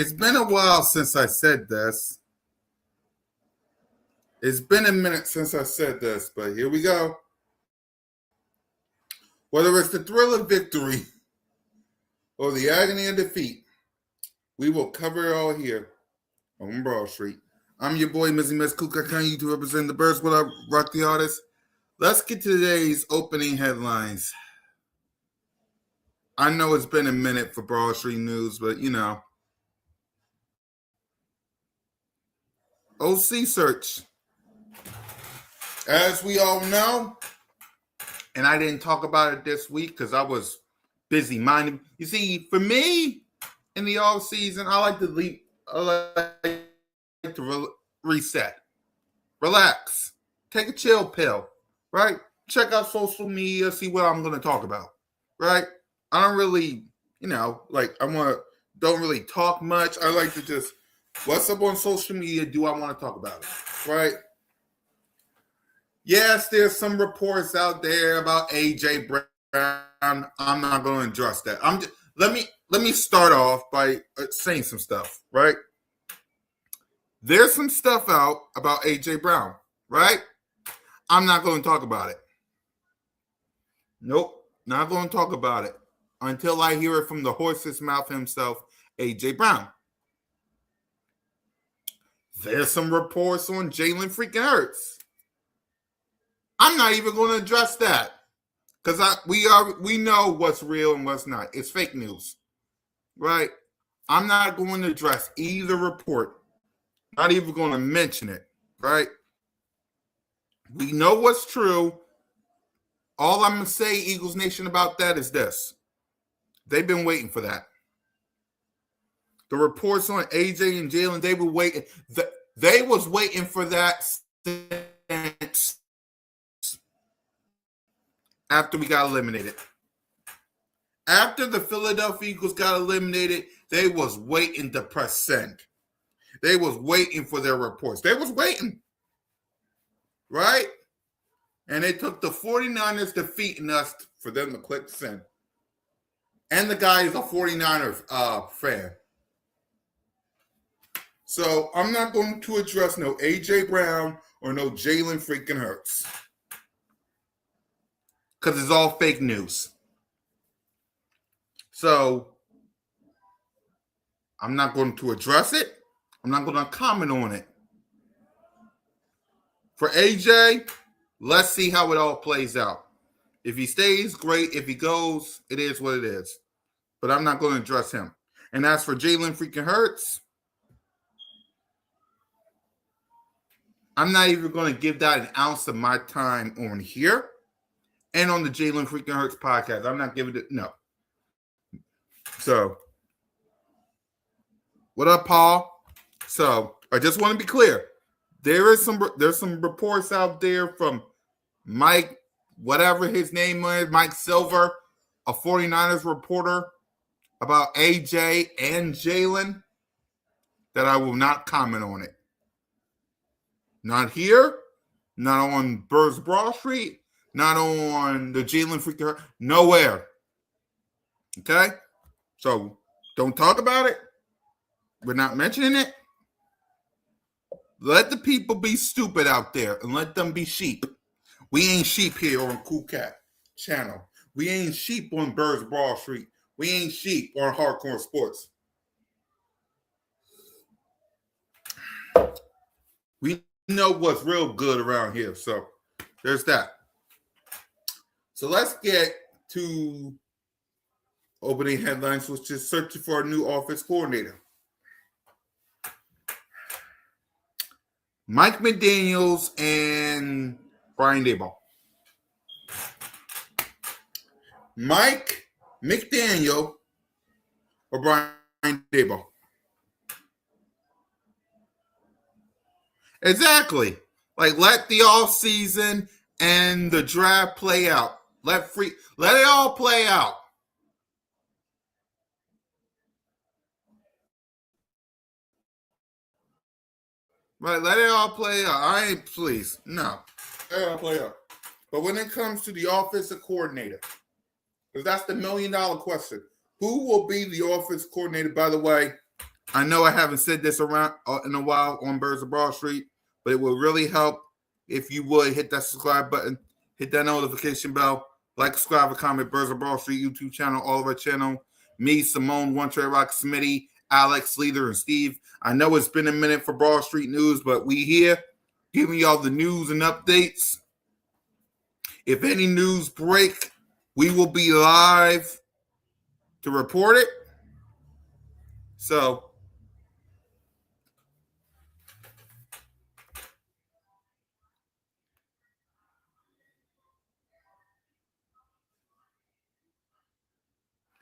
It's been a while since I said this. It's been a minute since I said this, but here we go. Whether it's the thrill of victory or the agony of defeat, we will cover it all here on Broad Street. I'm your boy, Mizzy Miss Cook. I continue to represent the birds. What up, Rock the Artist? Let's get to today's opening headlines. I know it's been a minute for Broad Street News, but you know. OC search. As we all know, and I didn't talk about it this week because I was busy minding. You see, for me, in the off season, I like to reset, relax, take a chill pill, right? Check out social media, see what I'm going to talk about, right? I don't really, don't really talk much. I like to just, what's up on social media? Do I want to talk about it, right? Yes, there's some reports out there about AJ Brown. I'm not going to address that. Let me start off by saying some stuff, right? There's some stuff out about AJ Brown, right? I'm not going to talk about it. Nope, not going to talk about it until I hear it from the horse's mouth himself, AJ Brown. There's some reports on Jalen freaking Hurts. I'm not even going to address that because we know what's real and what's not. It's fake news, right? I'm not going to address either report. Not even going to mention it, right? We know what's true. All I'm going to say, Eagles Nation, about that is this. They've been waiting for that. The reports on AJ and Jalen, they were waiting. They was waiting for that since after we got eliminated. After the Philadelphia Eagles got eliminated, they was waiting to press send. They was waiting for their reports. They was waiting. Right? And it took the 49ers defeating us for them to click send. And the guy is a 49er fan. So I'm not going to address no AJ Brown or no Jalen freaking Hurts. Because it's all fake news. So I'm not going to address it. I'm not going to comment on it. For AJ, let's see how it all plays out. If he stays, great. If he goes, it is what it is. But I'm not going to address him. And as for Jalen freaking Hurts, I'm not even going to give that an ounce of my time on here and on the Jalen freaking Hurts podcast. I'm not giving it, no. So, what up, Paul? So, I just want to be clear. There's some reports out there from Mike, whatever his name is, Mike Silver, a 49ers reporter, about AJ and Jalen, that I will not comment on it. Not here, not on B.O.B.S Broad Street, not on the Jalen freaking, nowhere. Okay? So, don't talk about it. We're not mentioning it. Let the people be stupid out there and let them be sheep. We ain't sheep here on Cool Cat channel. We ain't sheep on B.O.B.S Broad Street. We ain't sheep on Hardcore Sports. We know what's real good around here. So there's that. So let's get to opening headlines, which is searching for a new offense coordinator. Mike McDaniels and Brian Daboll. Mike McDaniel or Brian Daboll? Exactly. Like, let the offseason and the draft play out. Let it all play out. Right, let it all play out. Please. No. Let it all play out. But when it comes to the offensive coordinator, because that's the $1 million question. Who will be the offensive coordinator? By the way, I know I haven't said this around in a while on Birds of Broad Street, but it will really help if you would hit that subscribe button, hit that notification bell, like, subscribe, and comment. Birds of Broad Street YouTube channel, all of our channel. Me, Simone, One Trey Rock, Smitty, Alex, Leader, and Steve. I know it's been a minute for Broad Street News, but we here giving y'all the news and updates. If any news break, we will be live to report it. So,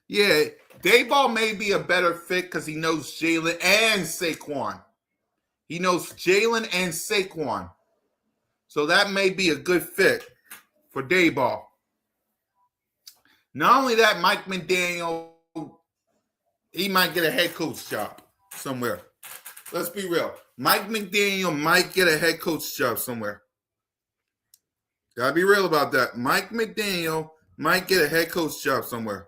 yeah, Dayball may be a better fit because he knows Jalen and Saquon. He knows Jalen and Saquon. So that may be a good fit for Dayball. Not only that, Mike McDaniel, he might get a head coach job somewhere. Let's be real. Mike McDaniel might get a head coach job somewhere. Gotta be real about that. Mike McDaniel might get a head coach job somewhere.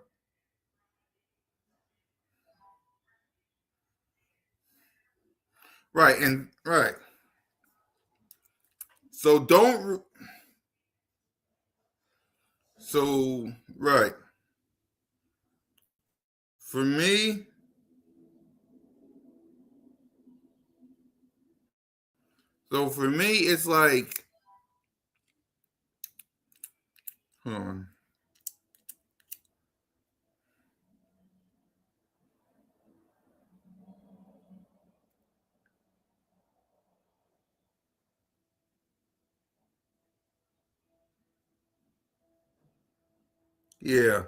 Right, and right. So don't. So, right. For me, it's like, hold on. Yeah.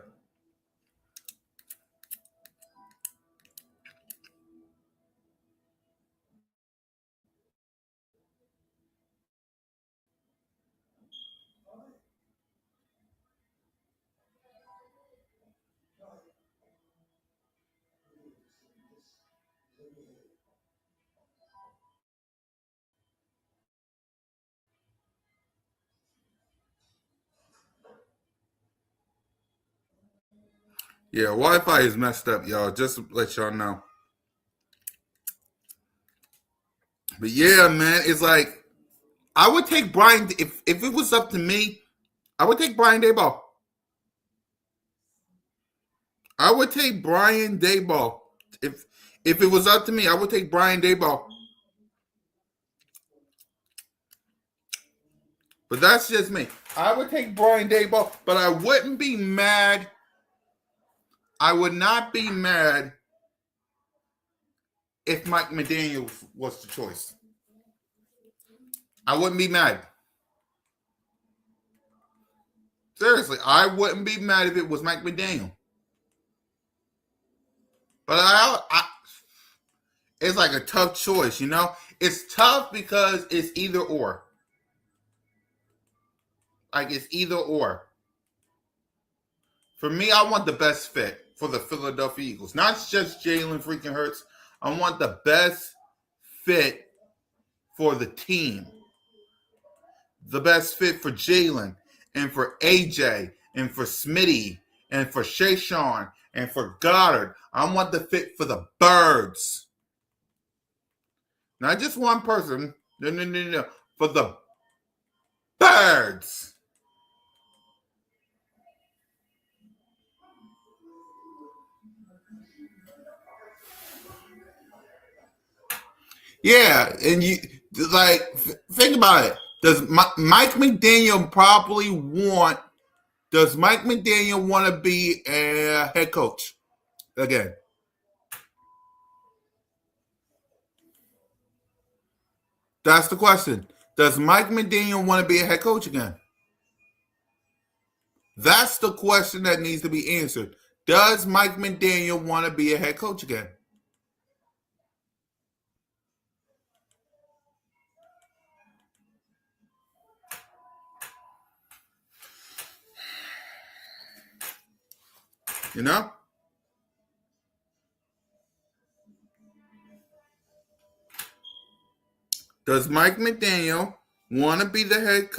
Yeah, Wi-Fi is messed up, y'all. Just to let y'all know. But yeah, man, it's like I would take Brian if it was up to me. I would take Brian Dayball. I would take Brian Dayball if it was up to me. I would take Brian Dayball. But that's just me. I would take Brian Dayball, but I wouldn't be mad. I would not be mad if Mike McDaniel was the choice. I wouldn't be mad. Seriously, I wouldn't be mad if it was Mike McDaniel. But it's like a tough choice, you know? It's tough because it's either or. Like, it's either or. For me, I want the best fit for the Philadelphia Eagles. Not just Jalen freaking Hurts. I want the best fit for the team. The best fit for Jalen and for AJ and for Smitty and for Shayshawn and for Goddard. I want the fit for the birds. Not just one person. No. For the birds. Yeah, and you like think about it. Does Mike McDaniel probably want? Does Mike McDaniel want to be a head coach again? That's the question. Does Mike McDaniel want to be a head coach again? That's the question that needs to be answered. Does Mike McDaniel want to be a head coach again? You know? Does Mike McDaniel want to be the head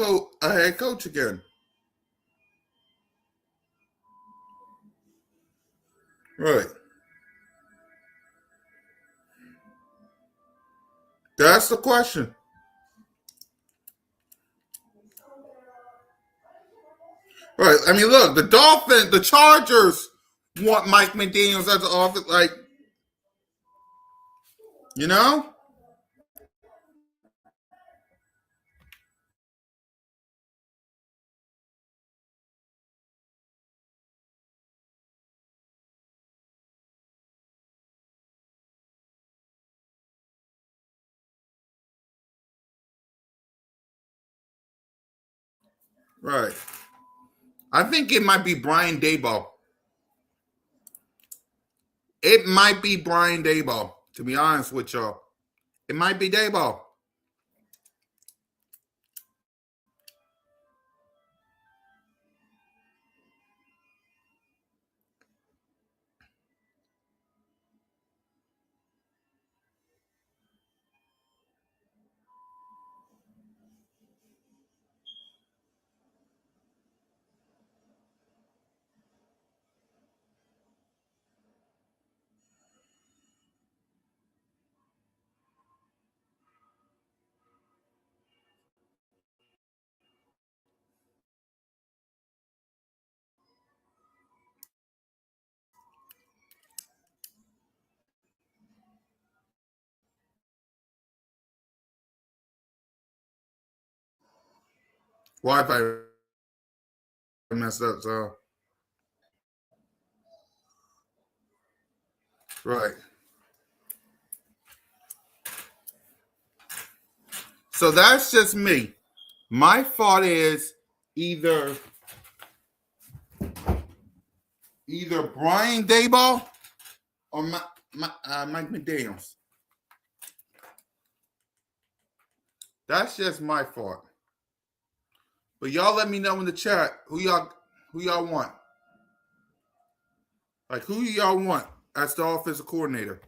coach again? Right. That's the question. Right. I mean, look, the Chargers want Mike McDaniels as the offense. Like, you know? Right. I think it might be Brian Daboll. It might be Brian Daboll, to be honest with y'all. It might be Daboll. Wi-Fi messed up, so right. So that's just me. My thought is either Brian Daboll or Mike McDaniels. That's just my thought. But y'all let me know in the chat who y'all want. Like, who y'all want as the offensive coordinator?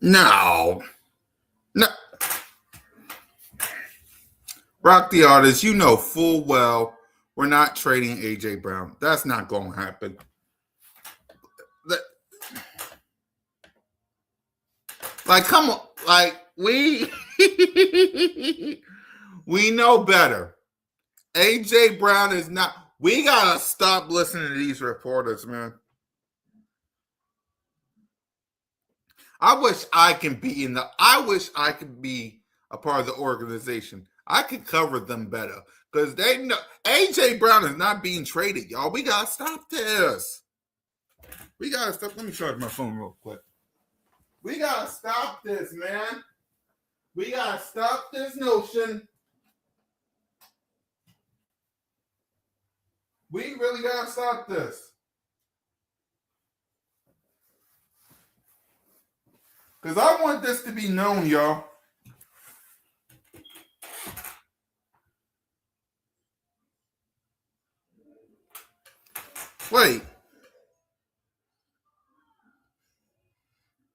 No. No. Rock the artist, you know full well we're not trading A.J. Brown. That's not going to happen. Like, come on. Like, we know better. A.J. Brown is not. We got to stop listening to these reporters, man. I wish I could be a part of the organization. I could cover them better because they know A.J. Brown is not being traded, y'all. We got to stop this. We got to stop. Let me charge my phone real quick. We got to stop this, man. We got to stop this notion. We really got to stop this. Because I want this to be known, y'all. Wait.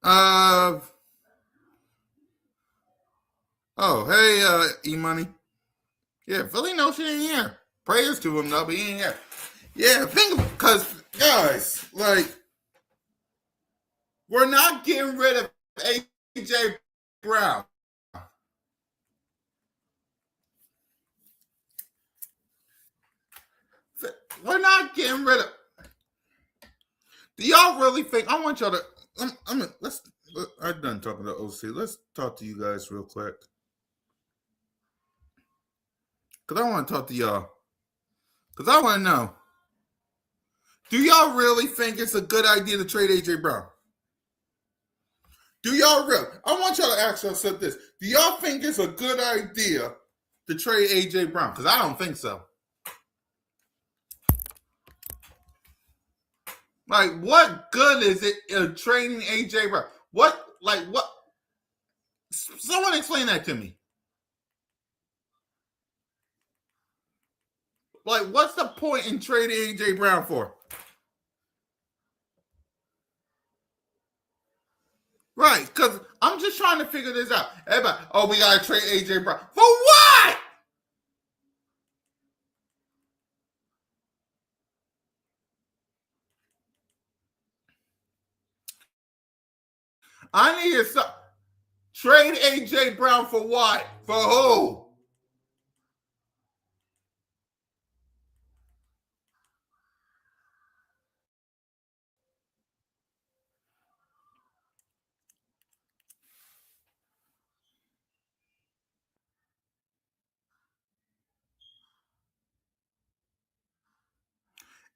Oh, hey, E-Money. Yeah, Philly knows she ain't here. Prayers to him, though, but he ain't here. Yeah, because, guys, like, we're not getting rid of A.J. Brown. We're not getting rid of. Do y'all really think? I want y'all to. I'm done talking to OC. Let's talk to you guys real quick. Because I want to talk to y'all. Because I want to know. Do y'all really think it's a good idea to trade A.J. Brown? Do y'all really? I want y'all to ask yourself this. Do y'all think it's a good idea to trade A.J. Brown? Because I don't think so. Like, what good is it in trading A.J. Brown? What? Someone explain that to me. Like, what's the point in trading A.J. Brown for? Right, because I'm just trying to figure this out. Everybody, oh, we got to trade A.J. Brown. For what? I need to trade A.J. Brown for what? For who?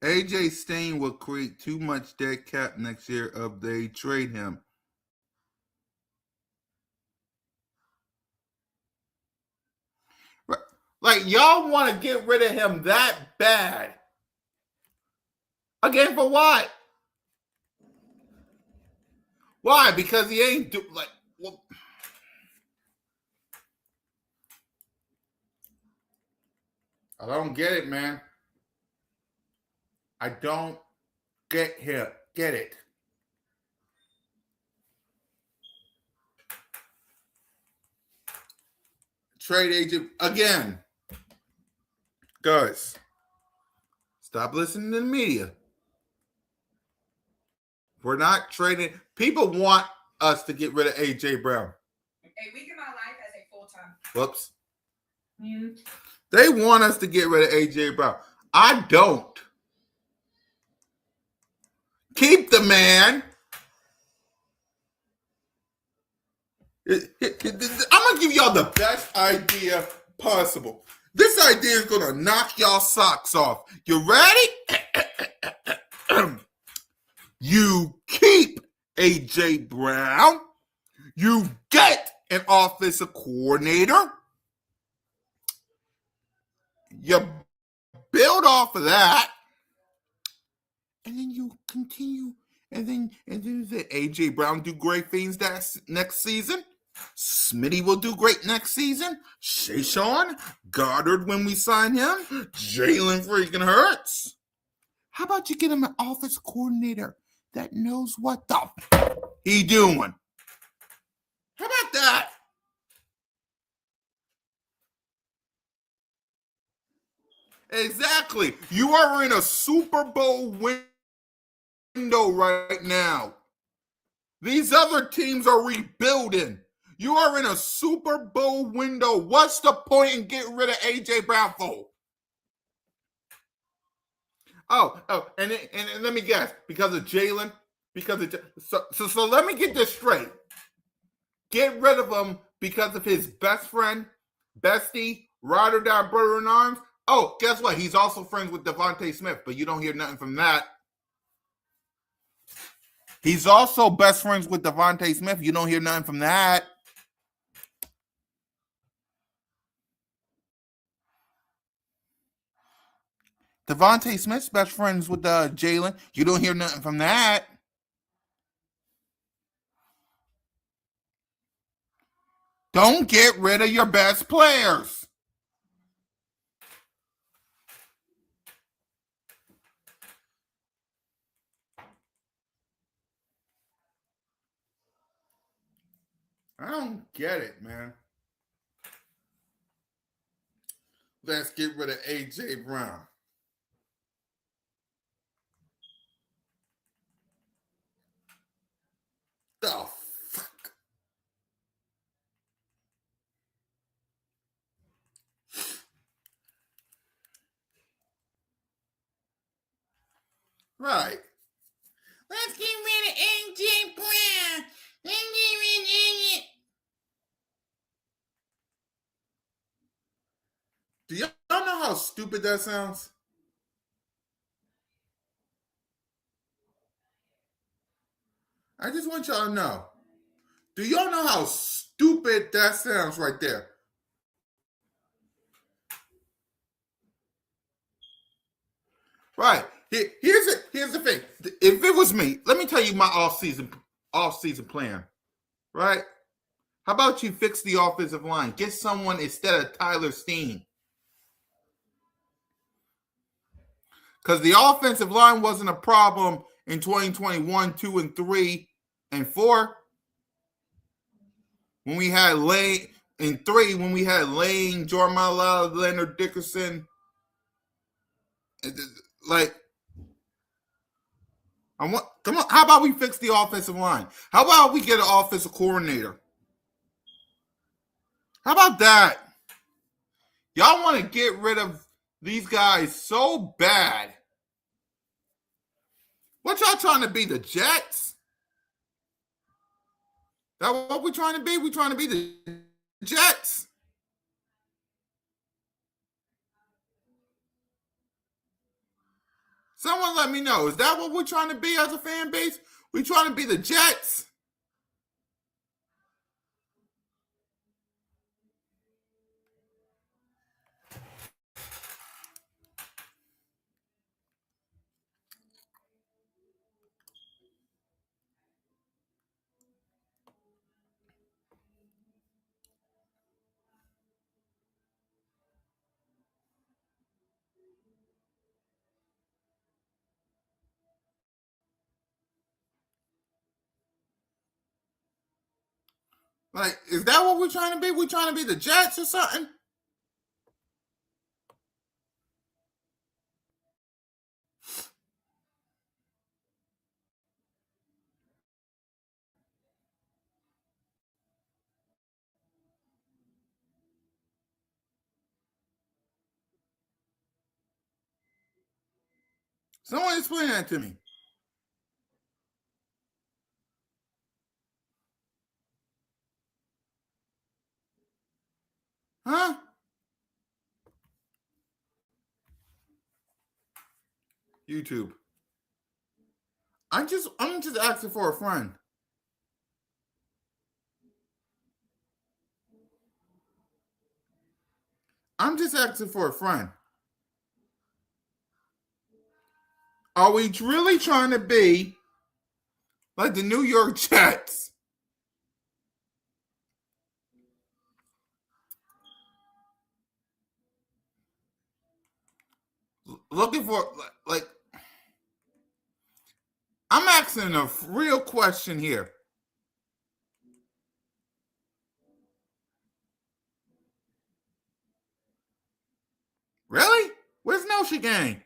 A.J. Stain will create too much dead cap next year if they trade him. Like, y'all want to get rid of him that bad. Again, for what? Why? Because he ain't well, I don't get it, man. I don't get it. Trade agent again. Guys, stop listening to the media. We're not trading. People want us to get rid of A.J. Brown. A week in my life as a full-time. Whoops. Mute. They want us to get rid of A.J. Brown. I don't. Keep the man. I'm going to give y'all the best idea possible. This idea is going to knock y'all socks off. You ready? You keep A.J. Brown. You get an offensive coordinator. You build off of that. And then you continue. And then A.J. Brown do great things next season. Smitty will do great next season. Shayshawn, Goddard when we sign him. Jalen freaking Hurts. How about you get him an offense coordinator that knows what the he doing? How about that? Exactly. You are in a Super Bowl window right now. These other teams are rebuilding. You are in a Super Bowl window. What's the point in getting rid of A.J. Brown for? And let me guess. Because of Jalen? So let me get this straight. Get rid of him because of his best friend, bestie, ride or die brother in arms. Oh, guess what? He's also friends with Devontae Smith, but you don't hear nothing from that. He's also best friends with Devontae Smith. You don't hear nothing from that. Devontae Smith's best friends with Jalen. You don't hear nothing from that. Don't get rid of your best players. I don't get it, man. Let's get rid of A.J. Brown. The fuck? Right. Let's get rid of A.J. Brown. Do y'all know how stupid that sounds? I just want y'all to know. Do y'all know how stupid that sounds right there? Right. Here's the thing. If it was me, let me tell you my off-season plan. Right? How about you fix the offensive line? Get someone instead of Tyler Steen. Because the offensive line wasn't a problem in 2021, 2, and 3, and 4. When we had Lane in 3, when we had Lane, Jormala, Leonard Dickerson. Like, come on. How about we fix the offensive line? How about we get an offensive coordinator? How about that? Y'all want to get rid of these guys so bad. What y'all trying to be, the Jets? That what we trying to be? We trying to be the Jets? Someone let me know. Is that what we're trying to be as a fan base? We trying to be the Jets? Like, is that what we're trying to be? We trying to be the Jets or something? Someone explain that to me. Huh? YouTube. I'm just asking for a friend. I'm just asking for a friend. Are we really trying to be like the New York Jets? Looking for, like, I'm asking a real question here. Really? Where's Notion Gang?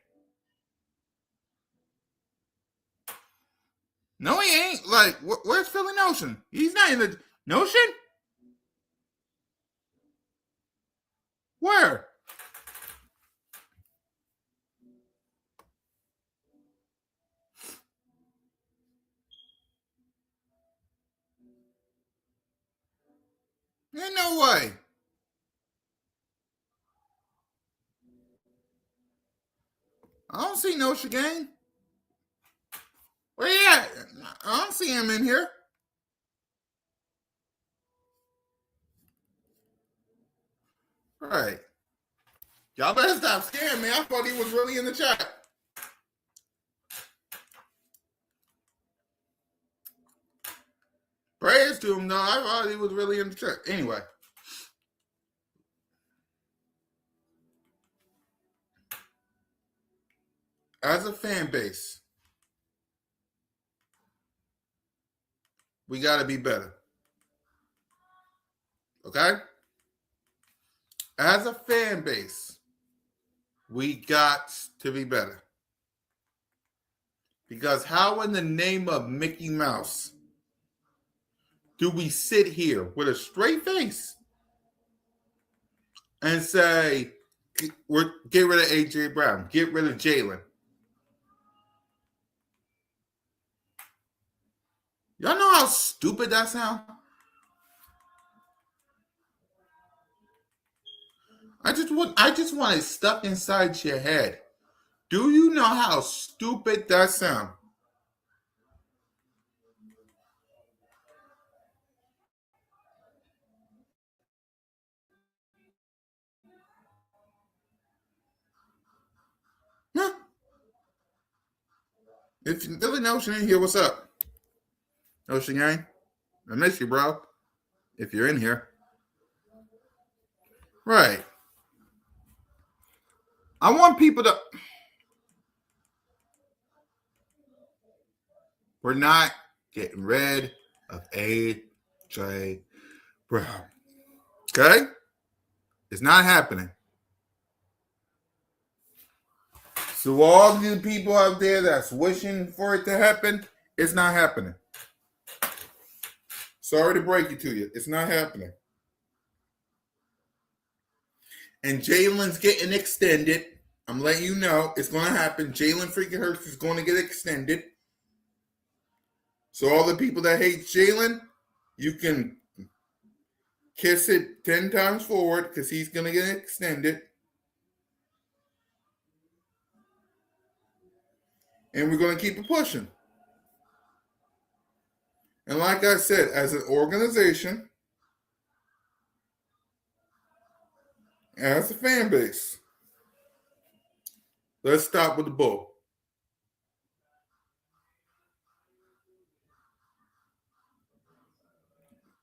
No, he ain't. Like, where's Philly Notion? He's not in the Notion? Where? Ain't no way. I don't see Notion Gang. Where he at? I don't see him in here. All right. Y'all better stop scaring me. I thought he was really in the chat. Praise to him, though. I thought he was really in the chat. Anyway. As a fan base, we got to be better. Okay? As a fan base, we got to be better. Because how in the name of Mickey Mouse do we sit here with a straight face and say, get rid of A.J. Brown, get rid of Jalen? Y'all know how stupid that sounds? I just want it stuck inside your head. Do you know how stupid that sounds? Huh? If Billy Notion in here, what's up? Notion Gang? I miss you, bro. if you're in here. Right. I want people to. We're not getting rid of A.J. Brown. Okay? It's not happening. So all the people out there that's wishing for it to happen, it's not happening. Sorry to break it to you. It's not happening. And Jalen's getting extended. I'm letting you know it's going to happen. Jalen freaking Hurts is going to get extended. So all the people that hate Jalen, you can kiss it 10 times forward because he's going to get extended. And we're going to keep it pushing. And like I said, as an organization, as a fan base, let's stop with the bull.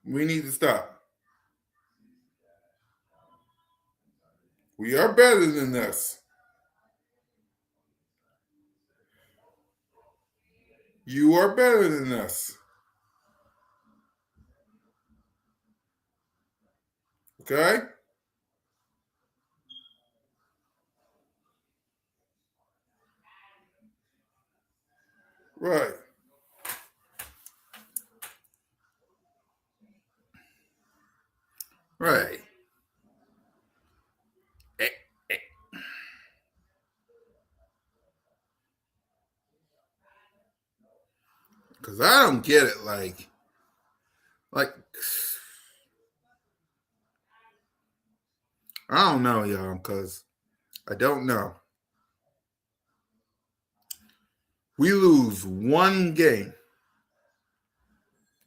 We need to stop. We are better than this. You are better than this. Okay? Right. Right. Because I don't get it. Like, I don't know, y'all, because I don't know. We lose one game.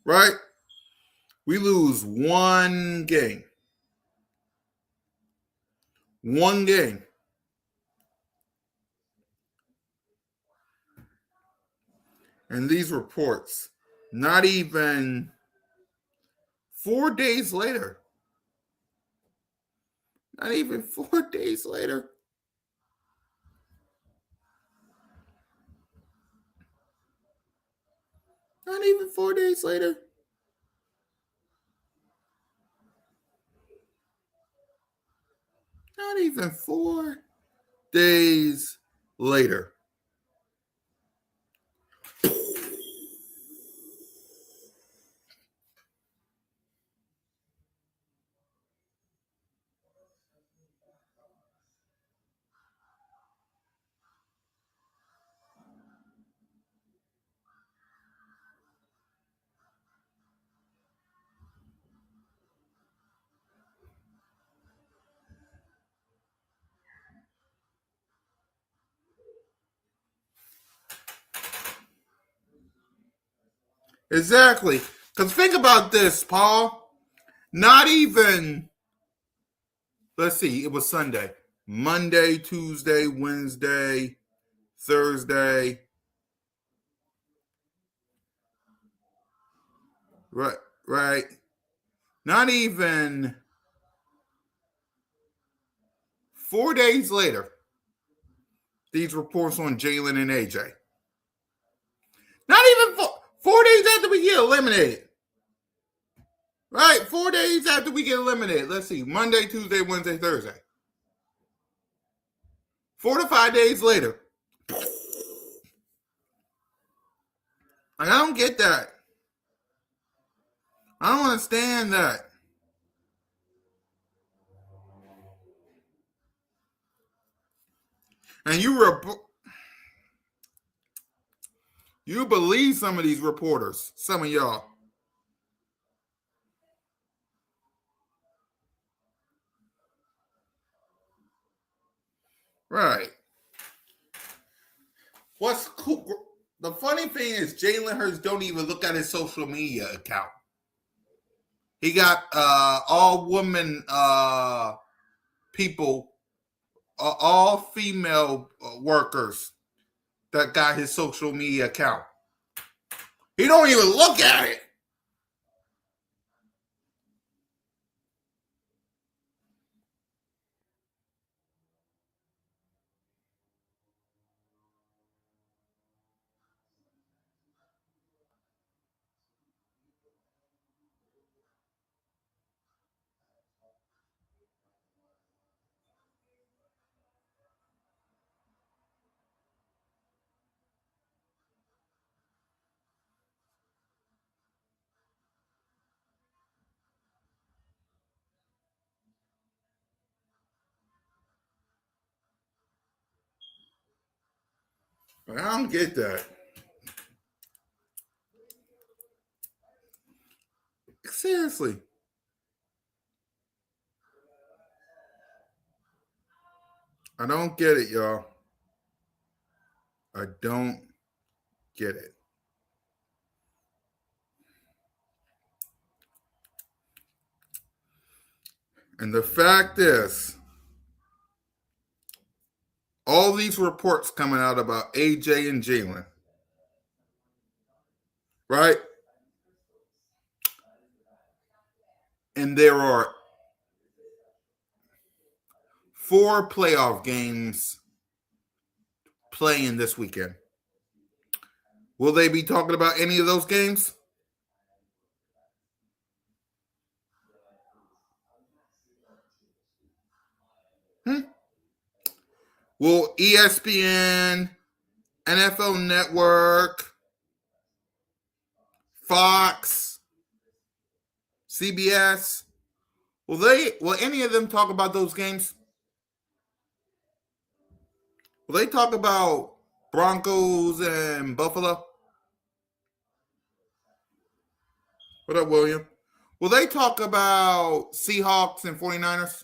Right? We lose one game. One game. And these reports, not even 4 days later. Not even 4 days later. Not even 4 days later. Not even 4 days later. Exactly. Because think about this, Paul. Not even, let's see, it was Sunday. Monday, Tuesday, Wednesday, Thursday. Right, right. Not even 4 days later, these reports on Jalen and AJ. Not even 4 days after we get eliminated. Right? 4 days after we get eliminated. Let's see. Monday, Tuesday, Wednesday, Thursday. 4 to 5 days later. Like, I don't get that. I don't understand that. And you believe some of these reporters, some of y'all. Right. What's cool? The funny thing is Jalen Hurts don't even look at his social media account. He got all women people, all female workers that got his social media account. He don't even look at it. I don't get that. Seriously. I don't get it, y'all. I don't get it. And the fact is, all these reports coming out about AJ and Jalen, right? And there are 4 playoff games playing this weekend. Will they be talking about any of those games? Will ESPN, NFL Network, Fox, CBS, will any of them talk about those games? Will they talk about Broncos and Buffalo? What up, William? Will they talk about Seahawks and 49ers?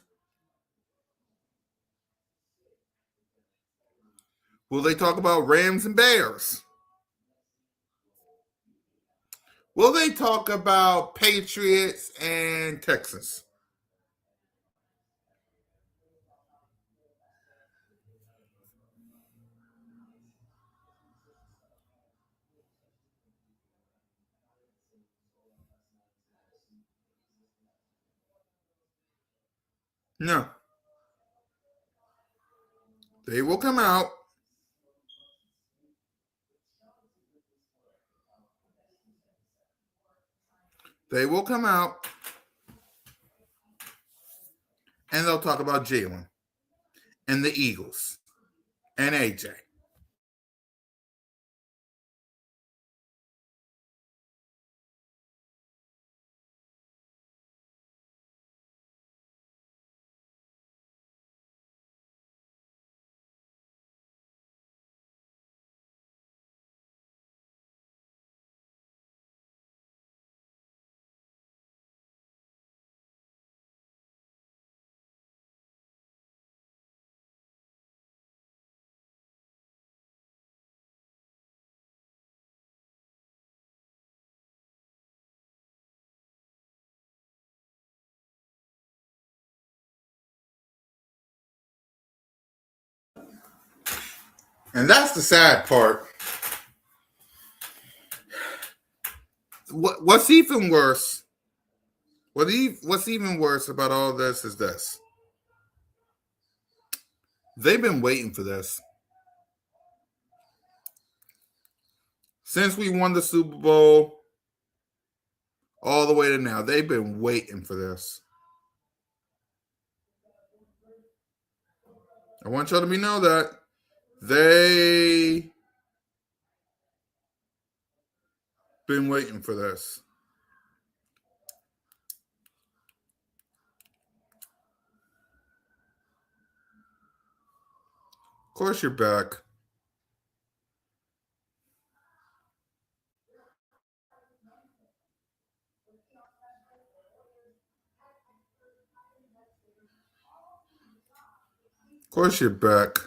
Will they talk about Rams and Bears? Will they talk about Patriots and Texans? No. They will come out. They will come out and they'll talk about Jalen and the Eagles and AJ. And that's the sad part. What's even worse? What's even worse about all this is this. They've been waiting for this. Since we won the Super Bowl all the way to now, they've been waiting for this. I want y'all to know that they been waiting for this. Of course you're back. Of course you're back.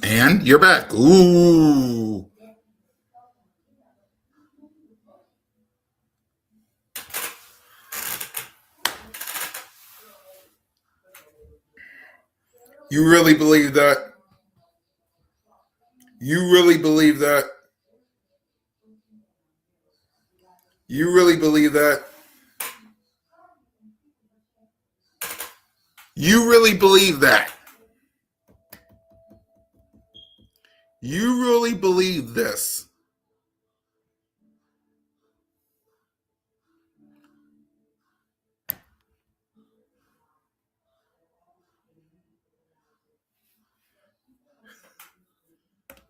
And you're back. Ooh. You really believe that? You really believe that? You really believe that? You really believe that? You really believe this?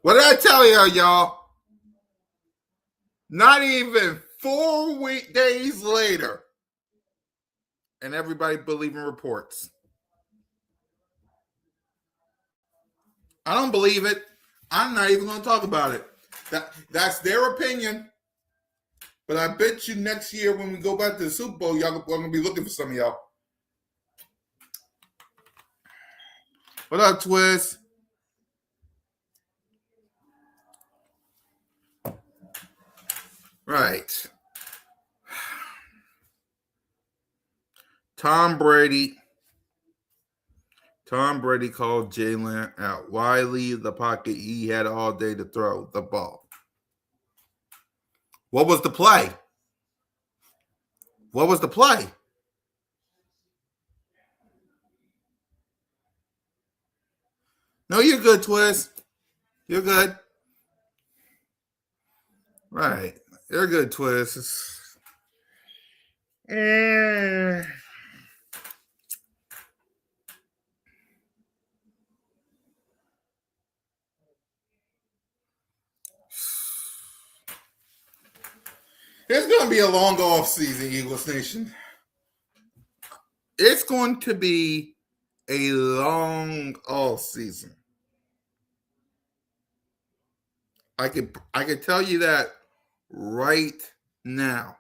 What did I tell y'all? Not even days later. And everybody believing reports. I don't believe it. I'm not even going to talk about it. That's their opinion. But I bet you next year when we go back to the Super Bowl, y'all are going to be looking for some of y'all. What up, Twist? Right. Tom Brady called Jalen out. Why leave the pocket? He had all day to throw the ball. What was the play? What was the play? No, you're good, Twist. You're good. Right. You're good, Twist. It's going to be a long off season, Eagles Nation. It's going to be a long off season. I could tell you that right now.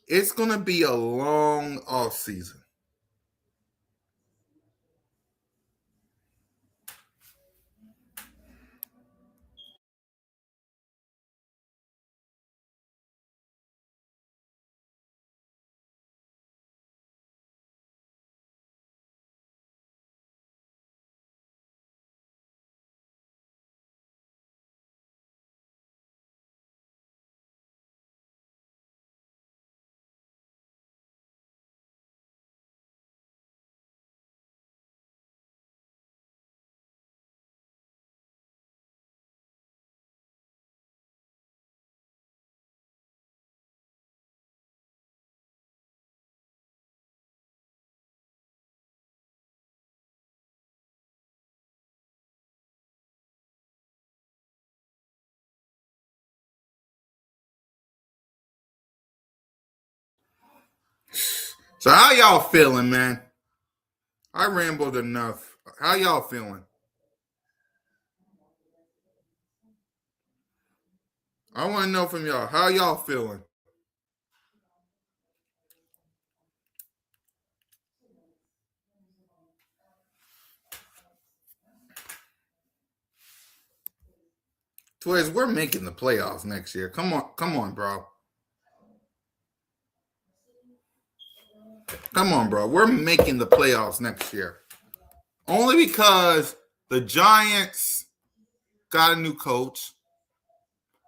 It's going to be a long off season. So how y'all feeling, man? I rambled enough. How y'all feeling? I want to know from y'all. How y'all feeling? Twiz, we're making the playoffs next year. Come on, bro. Come on, bro. We're making the playoffs next year. Only because the Giants got a new coach.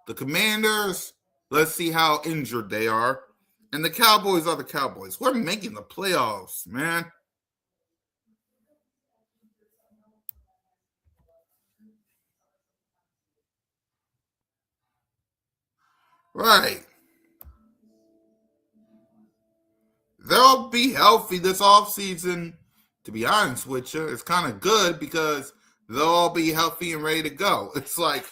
The Commanders, let's see how injured they are. And the Cowboys are the Cowboys. We're making the playoffs, man. Right. They'll be healthy this offseason. To be honest with you, it's kind of good because they'll all be healthy and ready to go. It's like,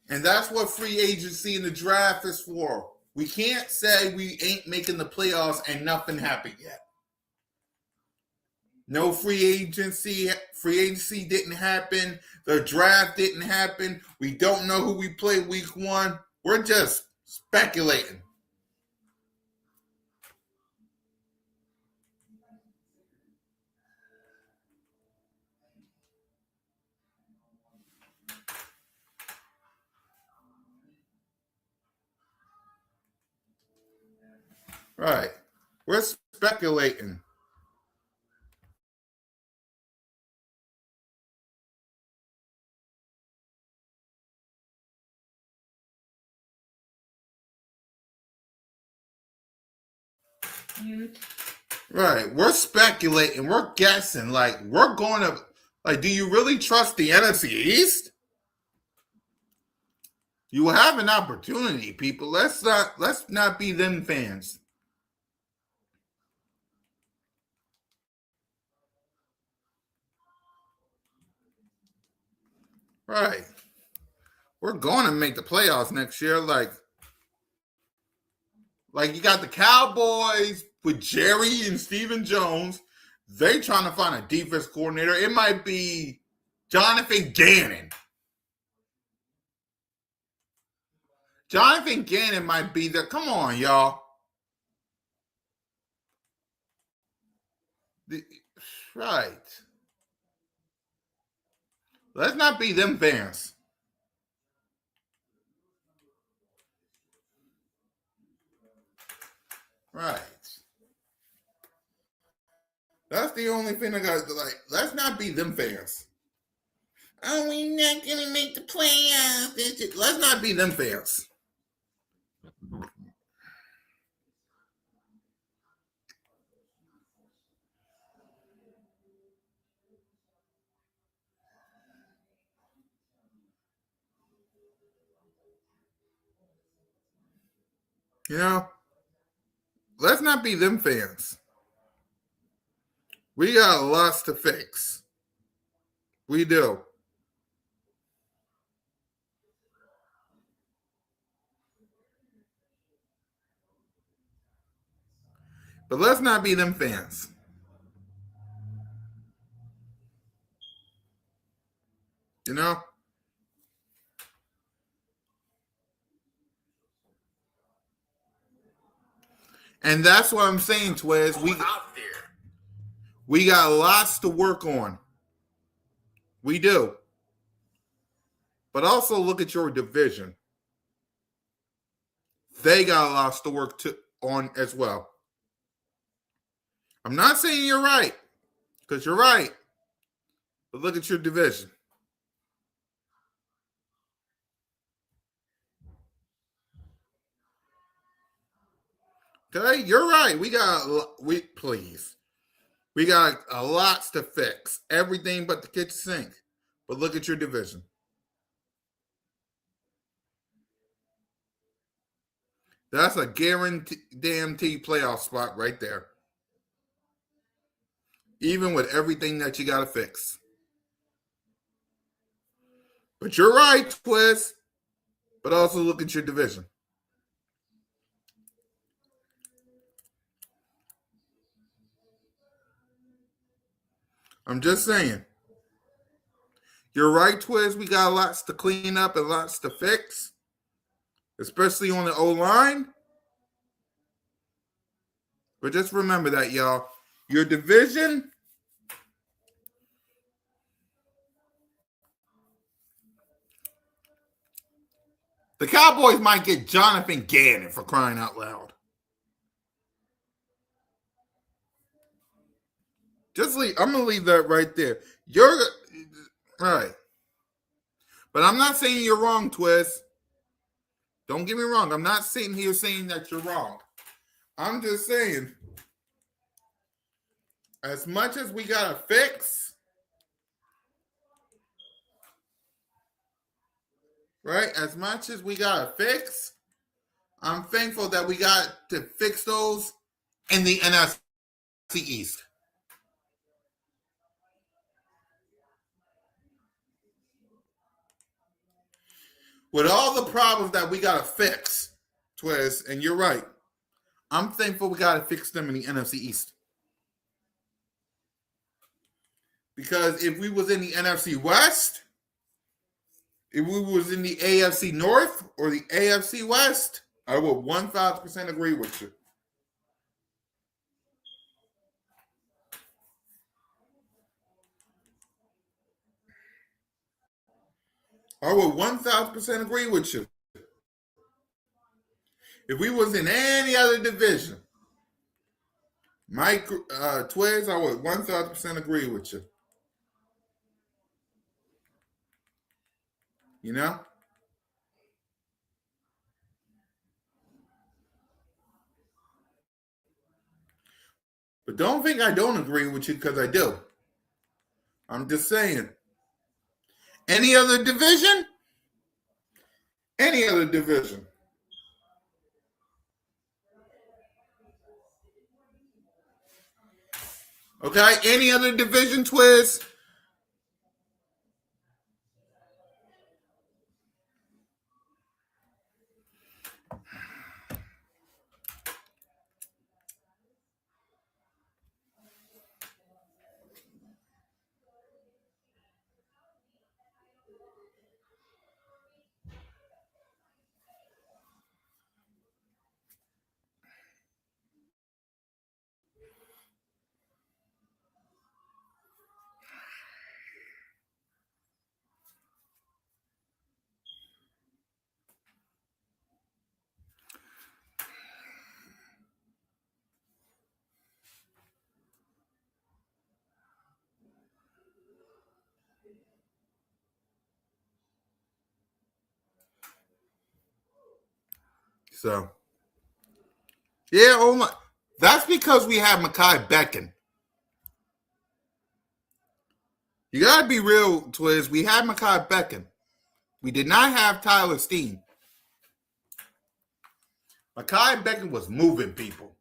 and that's what free agency and the draft is for. We can't say we ain't making the playoffs and nothing happened yet. No free agency. Free agency didn't happen. The draft didn't happen. We don't know who we play week one. We're just speculating. Right. We're speculating. Right. We're speculating. We're guessing. Like, we're going to, like, do you really trust the NFC East? You have an opportunity, people. Let's not be them fans. Right. we're going to make the playoffs next year. Like you got the Cowboys with Jerry and Stephen Jones. They trying to find a defense coordinator. It might be Jonathan Gannon. Jonathan Gannon might be there. Come on, y'all. Right. Let's not be them fans. Right. That's the only thing I got to like. Let's not be them fans. Oh, we're not going to make the playoffs. Let's not be them fans. You know, let's not be them fans. We got lots to fix. We do. But let's not be them fans. You know? And that's what I'm saying, Twiz. We got lots to work on. We do. But also look at your division. They got lots to work on as well. I'm not saying you're right, because you're right. But look at your division. Okay, you're right. We got lots to fix. Everything but the kitchen sink. But look at your division. That's a guaranteed playoff spot right there. Even with everything that you got to fix. But you're right, Twiz. But also look at your division. I'm just saying. You're right, Twiz. We got lots to clean up and lots to fix, especially on the O-line. But just remember that, y'all. Your division, the Cowboys might get Jonathan Gannon for crying out loud. I'm gonna leave that right there. You're right. But I'm not saying you're wrong, Twiz. Don't get me wrong. I'm not sitting here saying that you're wrong. I'm just saying, as much as we gotta fix, right? As much as we gotta fix, I'm thankful that we got to fix those in the NFC East. With all the problems that we got to fix, Twiz, and you're right, I'm thankful we got to fix them in the NFC East. Because if we was in the NFC West, if we was in the AFC North or the AFC West, I would 1,000% agree with you. I would 1,000% agree with you. If we was in any other division, Mike Twiz, I would 1,000% agree with you. You know? But don't think I don't agree with you, because I do. I'm just saying. Any other division? Any other division. Okay? Any other division, Twiz? So, yeah, oh my. That's because we have Mekhi Becton. You got to be real, Twiz. We had Mekhi Becton. We did not have Tyler Steen. Mekhi Becton was moving people.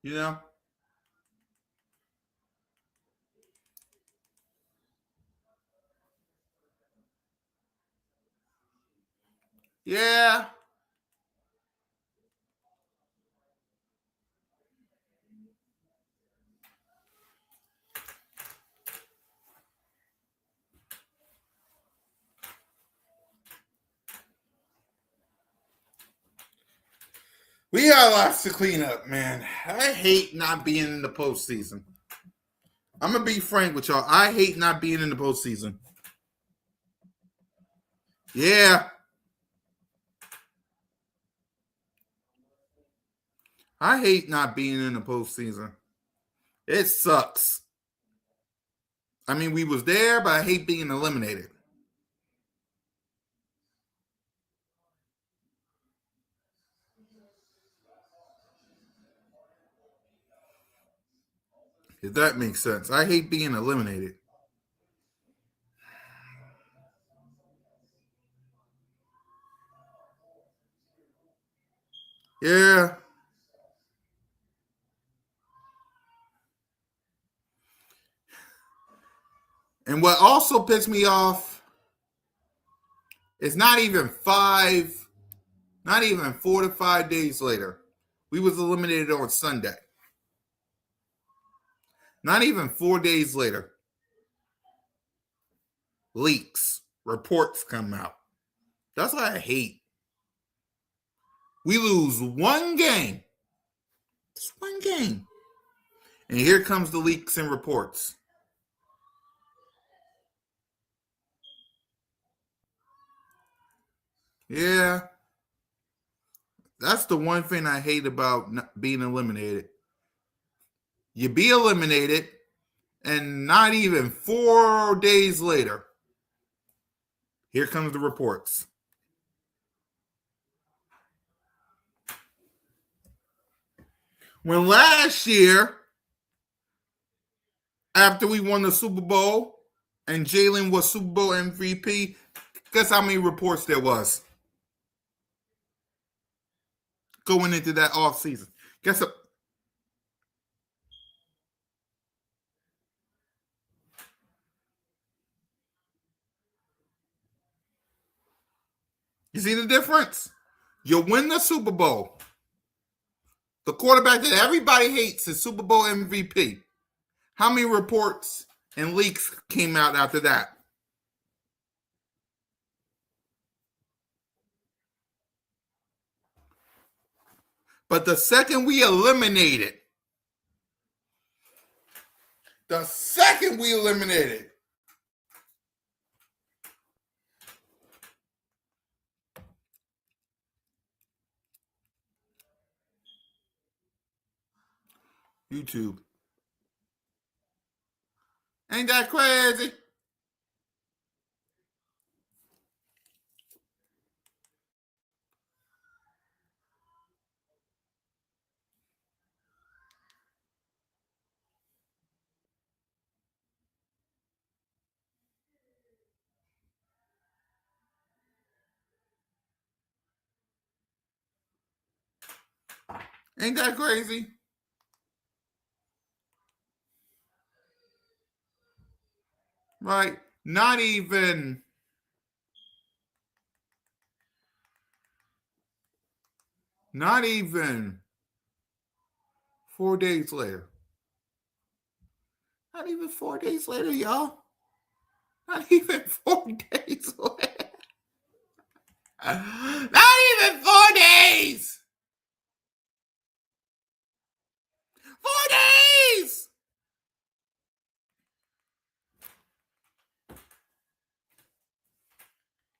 You know? Yeah. We got lots to clean up, man. I hate not being in the postseason. I'm going to be frank with y'all. I hate not being in the postseason. Yeah. I hate not being in the postseason. It sucks. I mean, we was there, but I hate being eliminated. If that makes sense. I hate being eliminated. Yeah. And what also pissed me off is not even 4 to 5 days later. We was eliminated on Sunday. Not even 4 days later. Leaks, reports come out. That's what I hate. We lose one game. Just one game. And here comes the leaks and reports. Yeah. That's the one thing I hate about being eliminated. You be eliminated, and not even 4 days later, here comes the reports. When last year, after we won the Super Bowl and Jalen was Super Bowl MVP, guess how many reports there was going into that offseason? Guess what? You see the difference? You win the Super Bowl. The quarterback that everybody hates is Super Bowl MVP. How many reports and leaks came out after that? But the second we eliminated, YouTube. Ain't that crazy? Ain't that crazy? Right? Not even 4 days later. Not even 4 days later, y'all. Not even 4 days later. Not even 4 days. 4 days.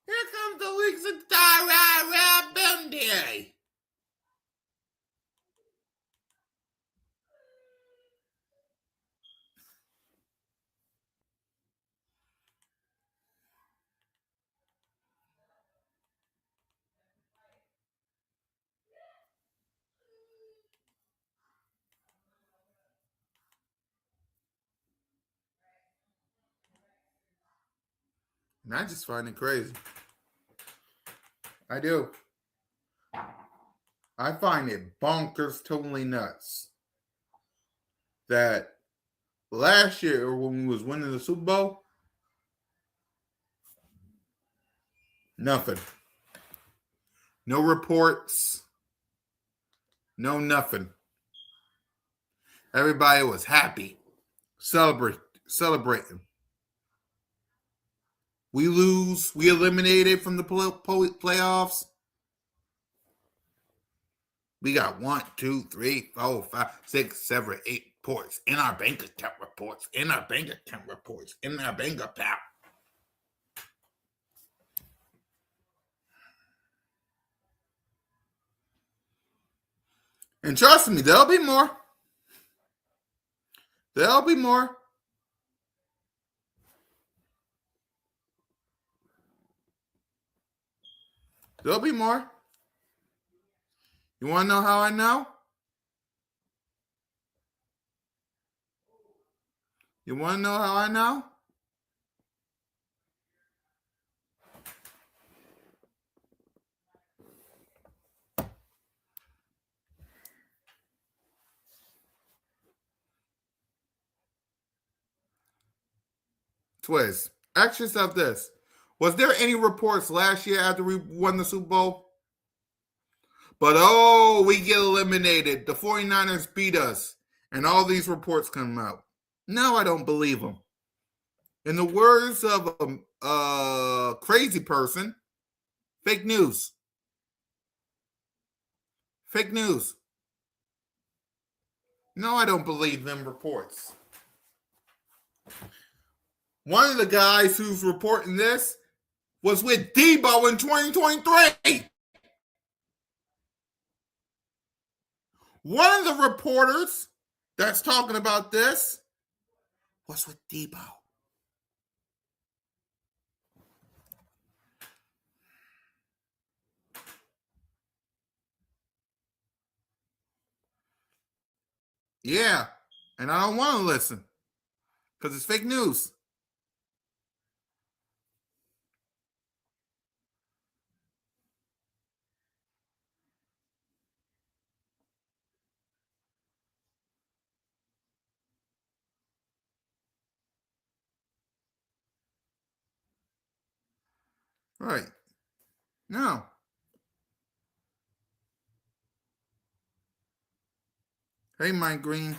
Here comes the leaks and I just find it crazy. I do. I find it bonkers, totally nuts that last year when we was winning the Super Bowl, nothing. No reports. No nothing. Everybody was happy. Celebrating. We lose. We eliminated from the playoffs. We got 1, 2, 3, 4, 5, 6, 7, 8 reports in our bank account reports. In our bank account reports. In our bank account. And trust me, there'll be more. There'll be more. There'll be more. You want to know how I know? You want to know how I know? Twiz, ask yourself this. Was there any reports last year after we won the Super Bowl? But we get eliminated. The 49ers beat us. And all these reports come out. No, I don't believe them. In the words of a crazy person, fake news. Fake news. No, I don't believe them reports. One of the guys who's reporting this was with B.O.B.S in 2023. One of the reporters that's talking about this was with B.O.B.S. Yeah, and I don't want to listen because it's fake news. Right. No. Hey, Mike Green.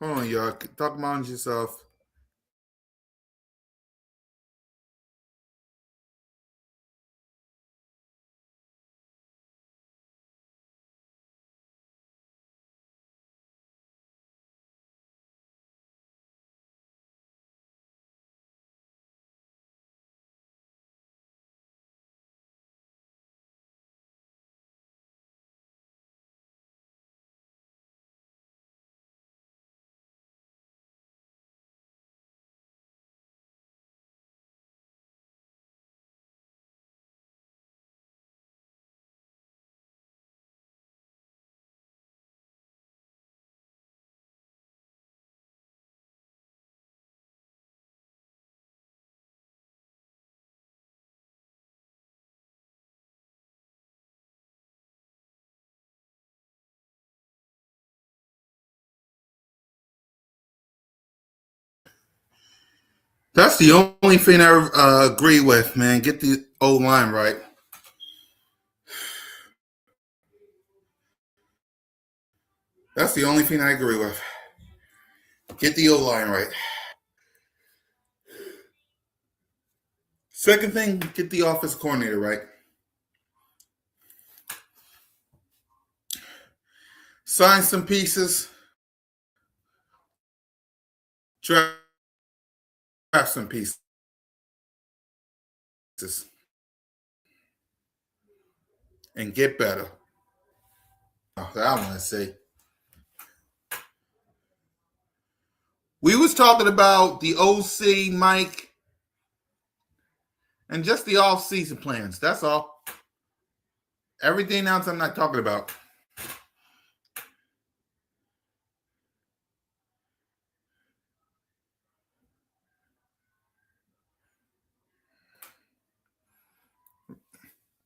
Hold on, y'all. Talk amongst yourself. That's the only thing I agree with, man. Get the O line right. That's the only thing I agree with. Get the O line right. Second thing, get the offensive coordinator right. Sign some pieces. Draft some pieces. And get better. Oh, that I want to say. We was talking about the OC, Mike, and just the off-season plans. That's all. Everything else I'm not talking about.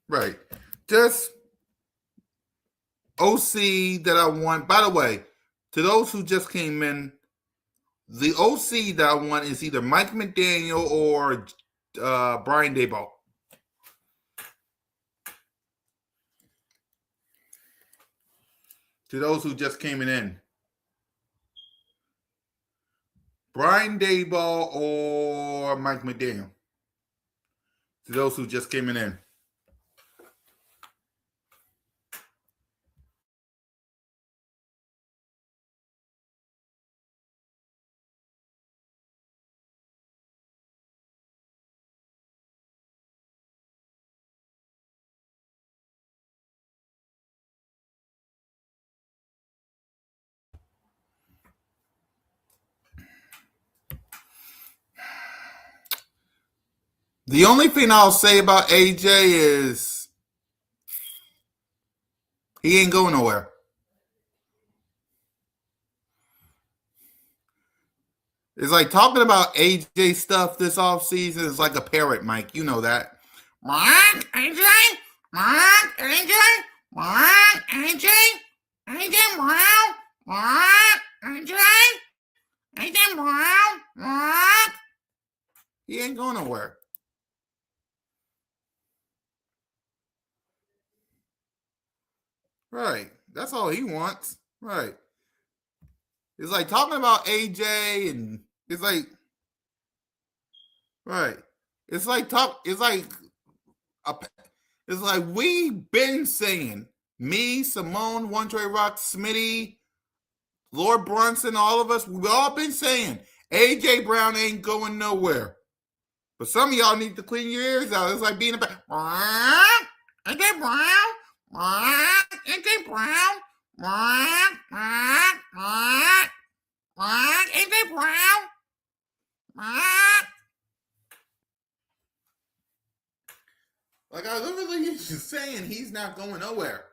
Right. Just OC that I want. By the way, to those who just came in, the OC that I want is either Mike McDaniel or Brian Daboll. To those who just came in. Brian Daboll or Mike McDaniel. To those who just came in. The only thing I'll say about AJ is he ain't going nowhere. It's like talking about AJ stuff this offseason is like a parrot, Mike. You know that. Mark, AJ, Mark, AJ, Mark, AJ, AJ Brown, Mark, AJ, AJ Brown, Mark. He ain't going nowhere. Right. That's all he wants. Right. It's like talking about AJ and it's like right. It's like it's like we've been saying, me, Simone, One Trey Rock, Smitty, Lord Brunson, all of us, we've all been saying AJ Brown ain't going nowhere. But some of y'all need to clean your ears out. It's like being a AJ Brown, AJ Brown, AJ Brown. Like I literally is saying he's not going nowhere.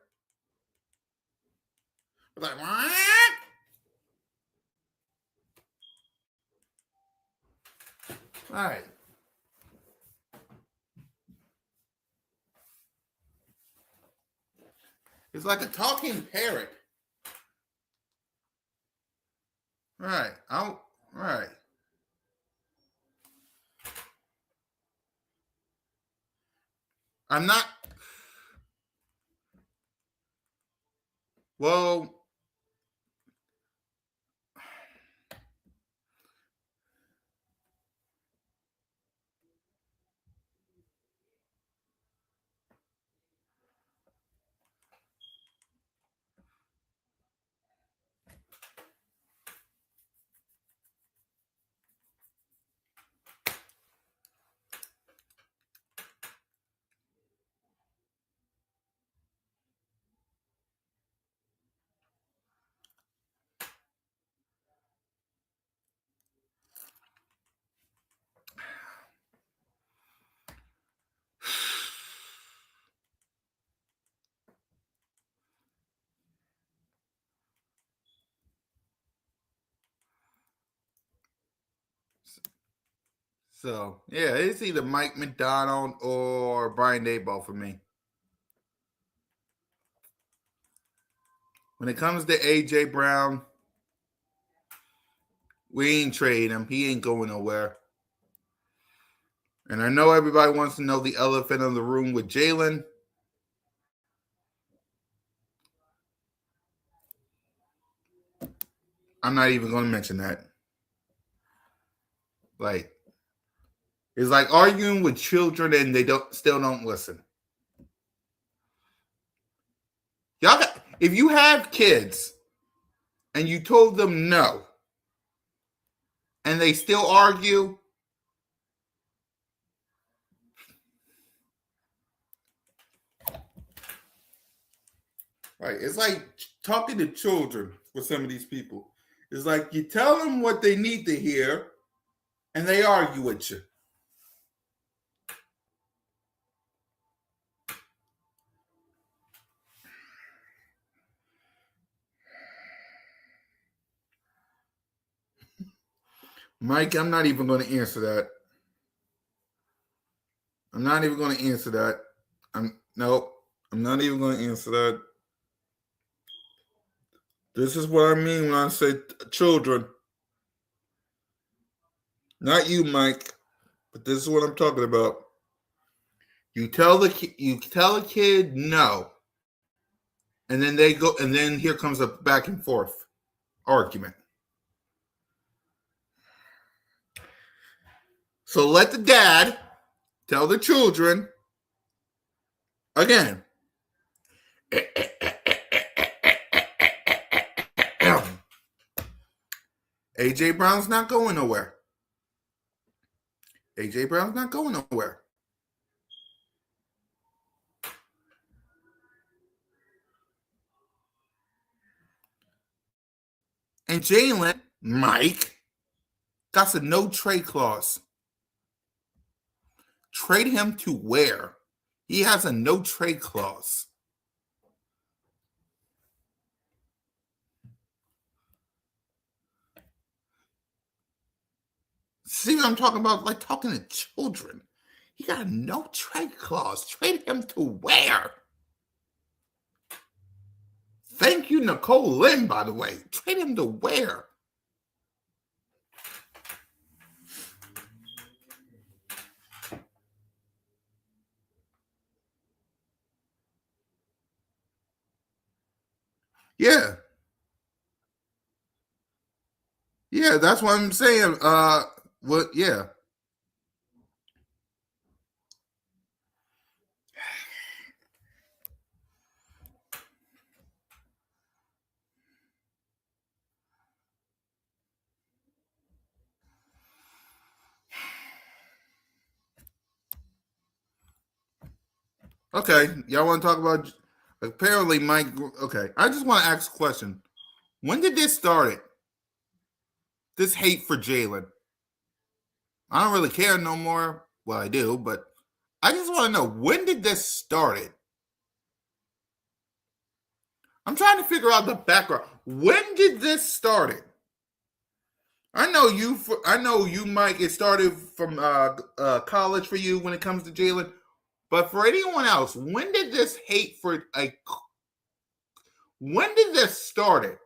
Like what? All right. It's like a talking parrot. Right. Right. I'm not. Well, so yeah, it's either Mike McDonald or Brian Daboll for me. When it comes to AJ Brown, we ain't trade him. He ain't going nowhere. And I know everybody wants to know the elephant in the room with Jalen. I'm not even going to mention that. Like, it's like arguing with children and they still don't listen. Y'all got, if you have kids and you told them no and they still argue, right? It's like talking to children with some of these people. It's like you tell them what they need to hear and they argue with you. Mike, I'm not even going to answer that. I'm not even going to answer that. I'm not even going to answer that. This is what I mean when I say children. Not you, Mike, but this is what I'm talking about. You tell a kid no, and then they go, and then here comes a back and forth argument. So let the dad tell the children again. AJ Brown's not going nowhere. AJ Brown's not going nowhere. And Jalen, Mike, got a no trade clause. Trade him to where? He has a no trade clause. See what I'm talking about? Like talking to children. He got a no trade clause. Trade him to where? Thank you, Nicole Lynn, by the way. Trade him to where? Yeah. Yeah, that's what I'm saying. Yeah. Okay, y'all want to talk about apparently Mike? Okay, I just want to ask a question. When did this start? This hate for Jalen? I don't really care no more. Well, I do, but I just want to know, when did this start? I'm trying to figure out the background. When did this start? I know you, Mike. It started from college for you when it comes to Jalen. But for anyone else, when did this hate for when did this start?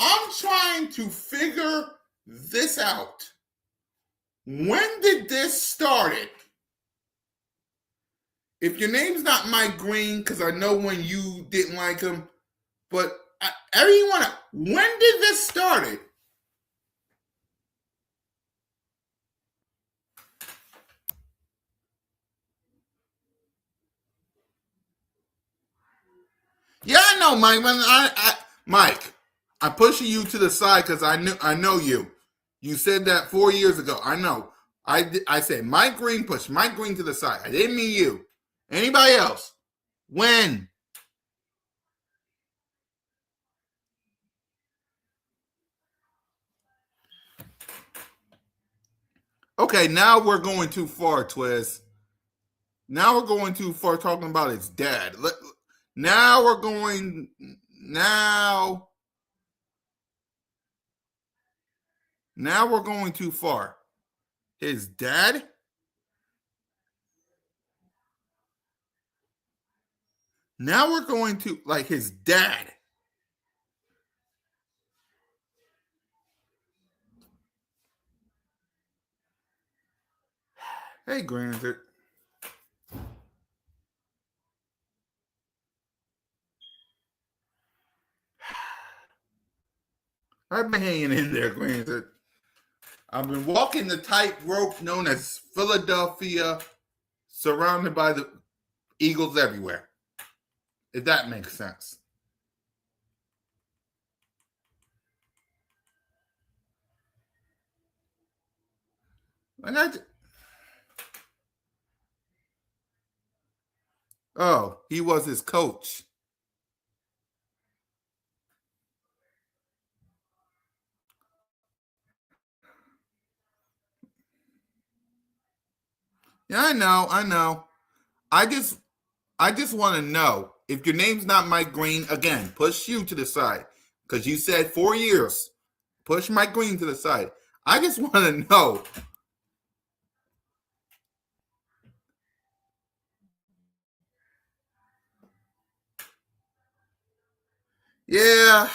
I'm trying to figure this out. When did this start? If your name's not Mike Green, because I know when you didn't like him, but everyone, when did this start? Yeah, I know, Mike. Mike, I'm pushing you to the side because I know you. You said that 4 years ago. I know. I said Mike Green, push Mike Green to the side. I didn't mean you. Anybody else? When? Okay, now we're going too far, Twiz. Now we're going too far talking about his dad. Now we're going too far. His dad? Now we're going to like his dad. Hey, granted. I've been hanging in there, granted. I've been walking the tightrope known as Philadelphia, surrounded by the Eagles everywhere. If that makes sense. He was his coach. Yeah, I know. I just want to know if your name's not Mike Green, again, push you to the side. Because you said 4 years. Push Mike Green to the side. I just want to know. Yeah.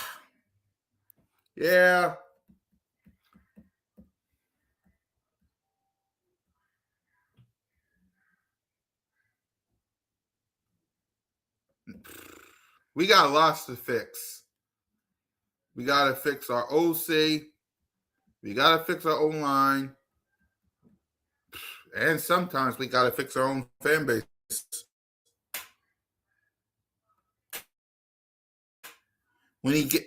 Yeah. We got lots to fix. We got to fix our OC. We got to fix our O line. And sometimes we got to fix our own fan base. When he get.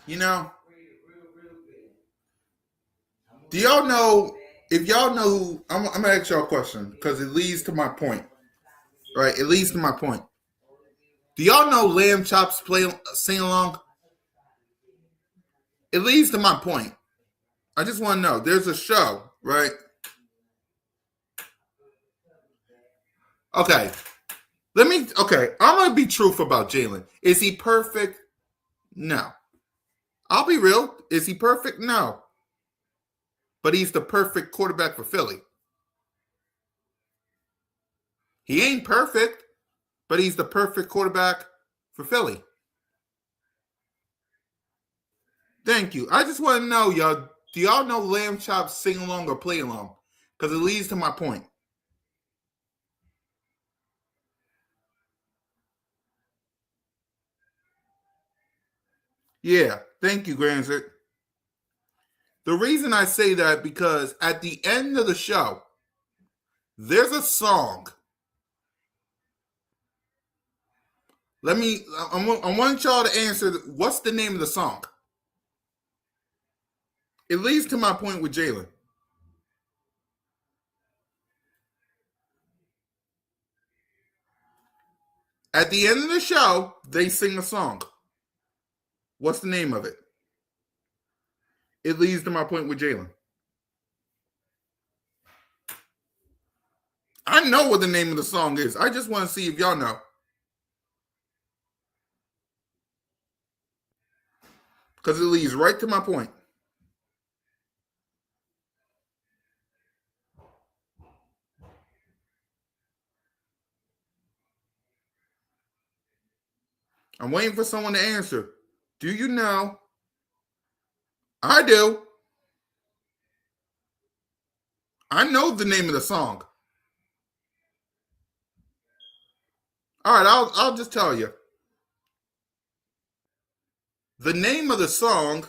You know, do y'all know, if y'all know who, I'm going to ask y'all a question because it leads to my point. Right? It leads to my point. Do y'all know Lamb Chops sing along? It leads to my point. I just want to know. There's a show, right? Okay. I'm going to be truthful about Jalen. Is he perfect? No. I'll be real. Is he perfect? No. But he's the perfect quarterback for Philly. He ain't perfect, but he's the perfect quarterback for Philly. Thank you. I just want to know, y'all, do y'all know Lamb Chops sing along or play along? Because it leads to my point. Yeah. Thank you, Granzit. The reason I say that because at the end of the show, there's a song. I want y'all to answer, what's the name of the song? It leads to my point with Jalen. At the end of the show, they sing a song. What's the name of it? It leads to my point with Jalen. I know what the name of the song is. I just want to see if y'all know. Because it leads right to my point. I'm waiting for someone to answer. Do you know? I do. I know the name of the song. All right, I'll just tell you. The name of the song,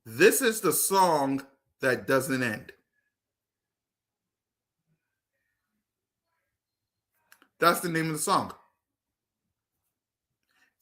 This Is the Song That Doesn't End. That's the name of the song.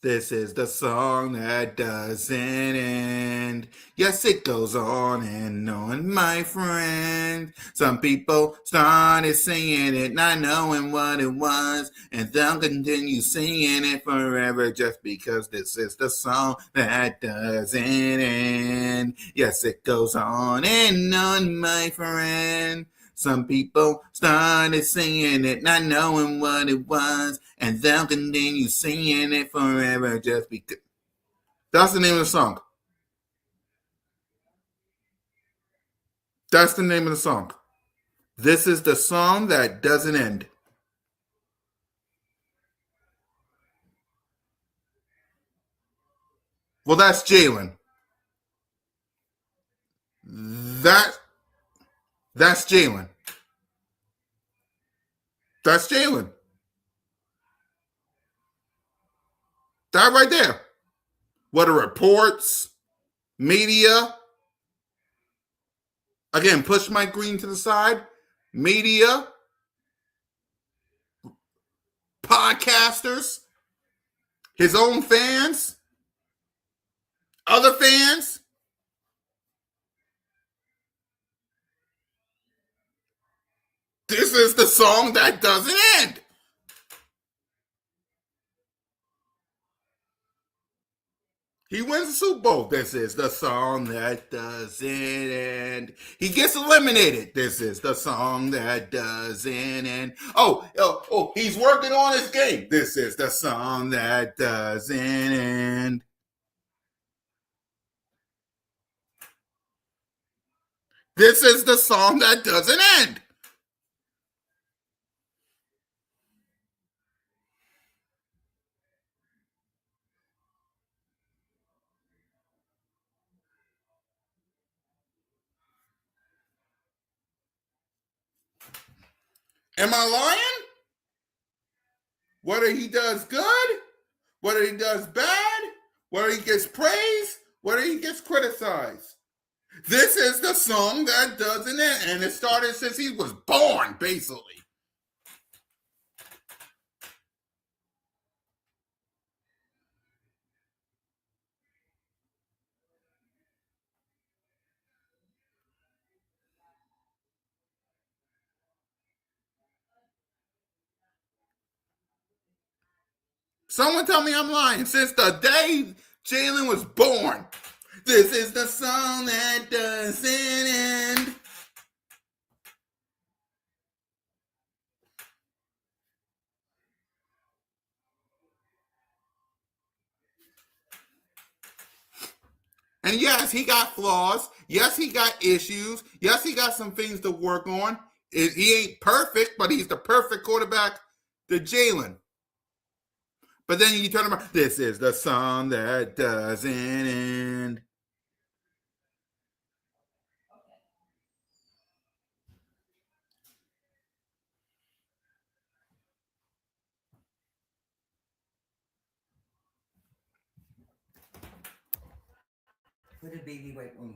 This is the song that doesn't end. Yes, it goes on and on, my friend. Some people started singing it, not knowing what it was, and they'll continue singing it forever just because this is the song that doesn't end. Yes, it goes on and on, my friend. Some people started singing it, not knowing what it was, and they'll continue singing it forever just because. That's the name of the song. That's the name of the song. This is the song that doesn't end. Well, that's Jalen. That that's Jalen. That's Jalen. That right there. What are reports, media? Again, push Mike Green to the side. Media, podcasters, his own fans, other fans. This is the song that doesn't end. He wins the Super Bowl. This is the song that doesn't end. He gets eliminated. This is the song that doesn't end. Oh, he's working on his game. This is the song that doesn't end. This is the song that doesn't end. Am I lying? Whether he does good, whether he does bad, whether he gets praised, whether he gets criticized. This is the song that doesn't end. And it started since he was born, basically. Someone tell me I'm lying. Since the day Jalen was born, this is the song that doesn't end. And yes, he got flaws. Yes, he got issues. Yes, he got some things to work on. He ain't perfect, but he's the perfect quarterback to Jalen. But then you turn around, this is the song that doesn't end. Put a baby wipe on.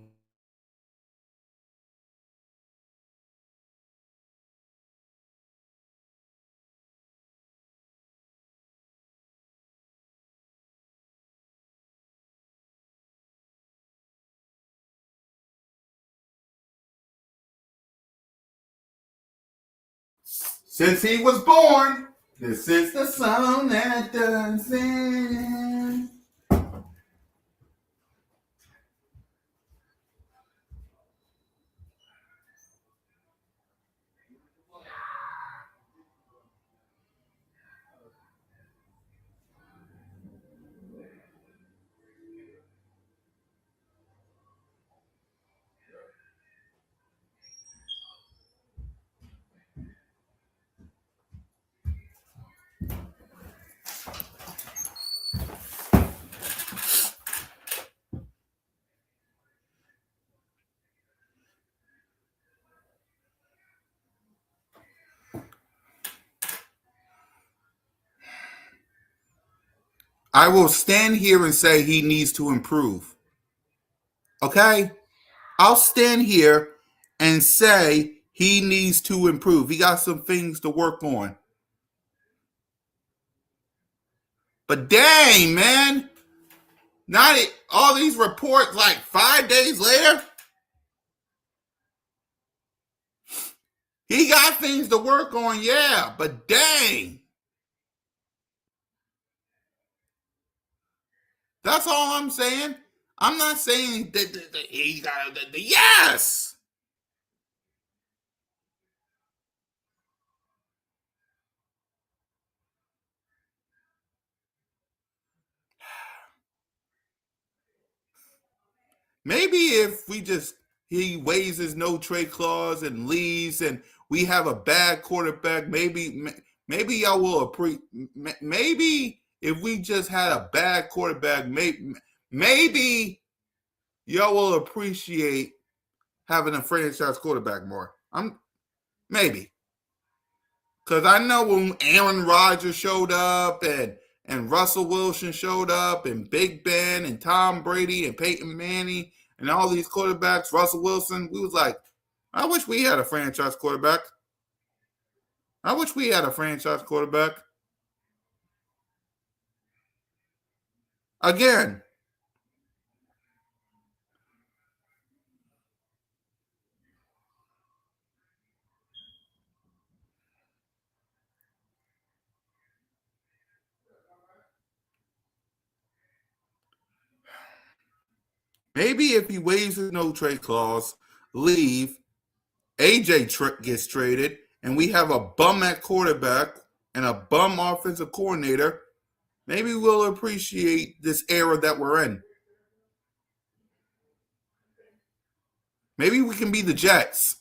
Since he was born, this is the song that doesn't end. I will stand here and say he needs to improve. Okay? I'll stand here and say he needs to improve. He got some things to work on. But dang, man. Not all these reports like 5 days later. He got things to work on, yeah, but dang. That's all I'm saying. I'm not saying that he got yes. Maybe if we just he waives his no trade clause and leaves, and we have a bad quarterback, maybe y'all will appreciate. Maybe if we just had a bad quarterback, maybe y'all will appreciate having a franchise quarterback more. Maybe. Because I know when Aaron Rodgers showed up and Russell Wilson showed up and Big Ben and Tom Brady and Peyton Manning and all these quarterbacks, Russell Wilson, we was like, I wish we had a franchise quarterback. I wish we had a franchise quarterback. Again, maybe if he waives his no trade clause, leave, AJ gets traded, and we have a bum at quarterback and a bum offensive coordinator, maybe we'll appreciate this era that we're in. Maybe we can be the Jets.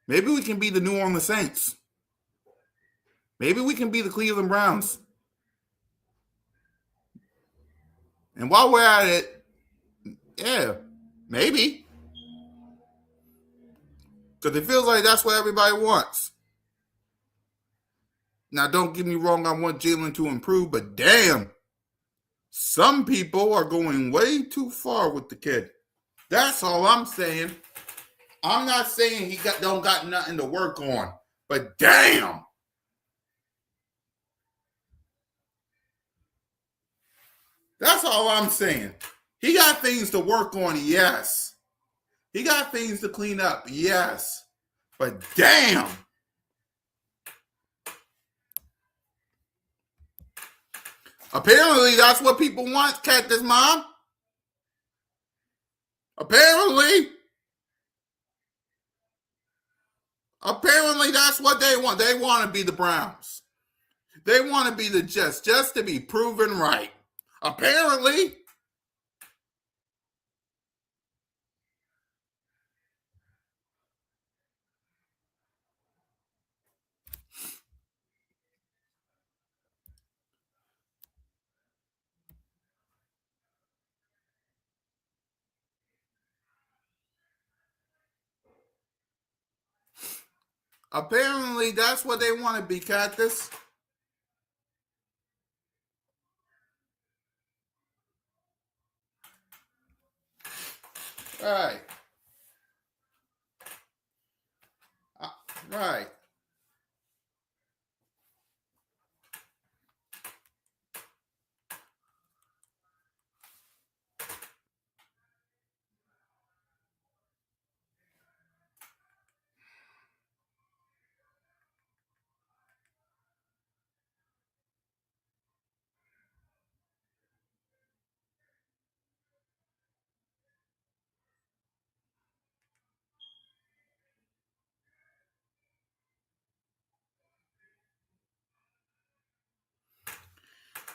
Maybe we can be the New Orleans Saints. Maybe we can be the Cleveland Browns. And while we're at it, yeah, maybe. Because it feels like that's what everybody wants. Now, don't get me wrong, I want Jalen to improve, but damn, some people are going way too far with the kid. That's all I'm saying. I'm not saying he don't got nothing to work on, but damn. That's all I'm saying. He got things to work on, yes. He got things to clean up, yes. But damn. Apparently, that's what people want, Cactus Mom. Apparently, that's what they want. They want to be the Browns. They want to be the Jets, just to be proven right. Apparently. Apparently, that's what they want to be, Cactus. Right. Right.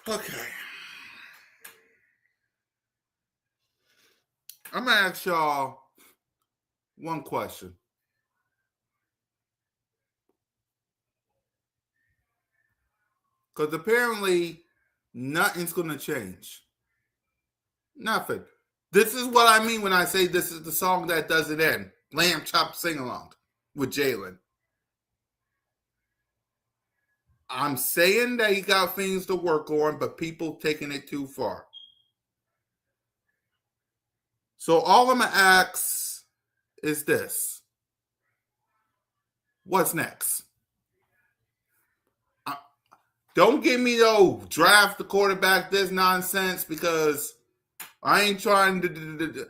Okay. I'm going to ask y'all one question. Because apparently, nothing's going to change. Nothing. This is what I mean when I say this is the song that doesn't end. Lamb Chop Sing Along with Jalen. I'm saying that he got things to work on, but people taking it too far. So all I'm going to ask is this. What's next? Don't give me draft the quarterback, this nonsense, because I ain't trying to.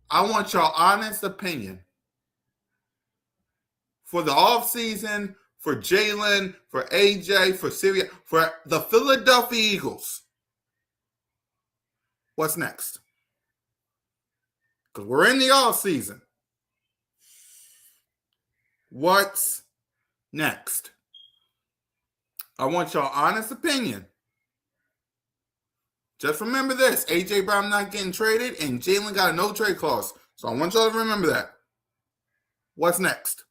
I want your honest opinion. For the offseason, for Jalen, for AJ, for Syria, for the Philadelphia Eagles. What's next? Because we're in the offseason. What's next? I want your honest opinion. Just remember this. AJ Brown not getting traded and Jalen got a no trade clause. So I want y'all to remember that. What's next?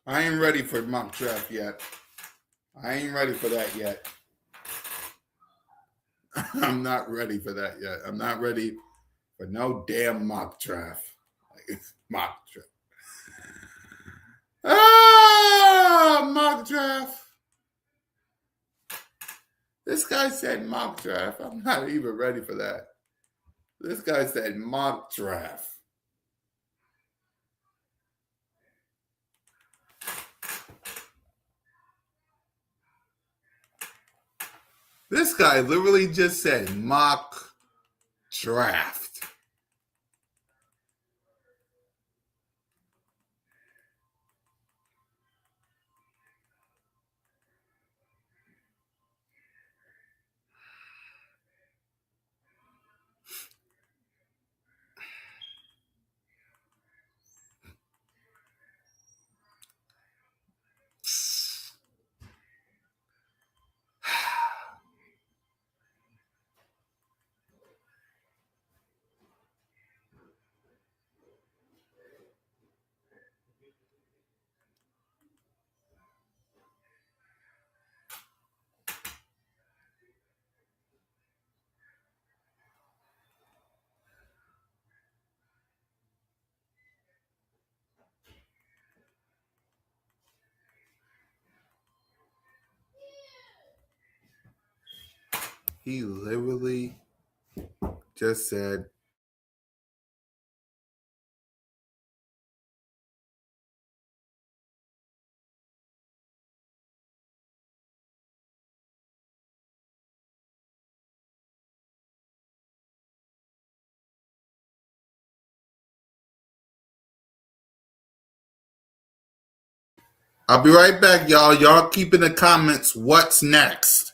I ain't ready for mock draft yet. I ain't ready for that yet. I'm not ready for that yet. I'm not ready for no damn mock draft. Like, mock draft. Mock draft. This guy said mock draft. I'm not even ready for that. This guy said mock draft. This guy literally just said mock draft. He literally just said I'll be right back, y'all. Y'all keep in the comments what's next.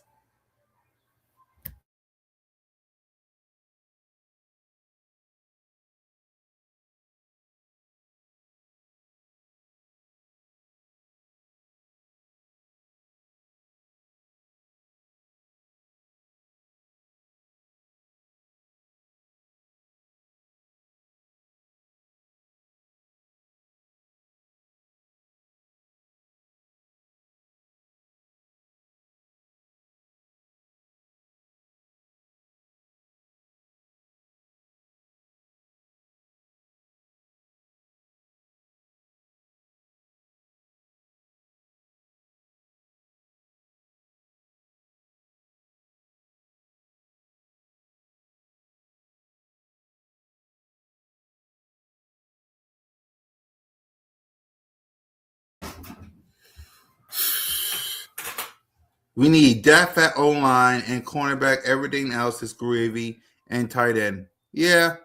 We need depth at O-line and cornerback. Everything else is gravy and tight end. Yeah,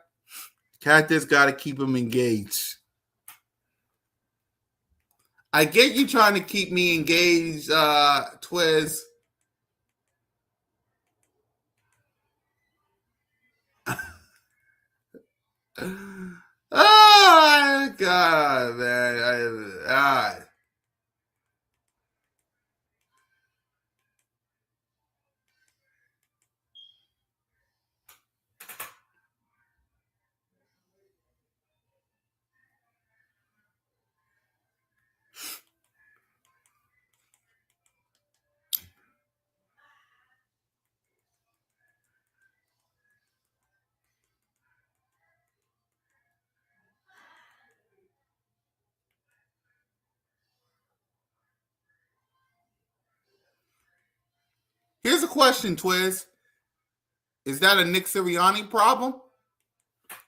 Cactus got to keep him engaged. I get you trying to keep me engaged, Twiz. Oh, God, man. Here's a question, Twiz. Is that a Nick Sirianni problem?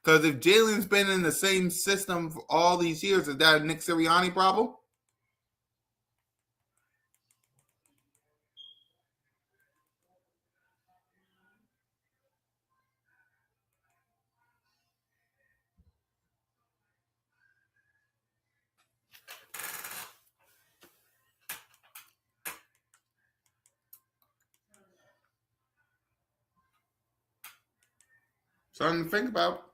Because if Jalen's been in the same system for all these years, is that a Nick Sirianni problem? Something to think about.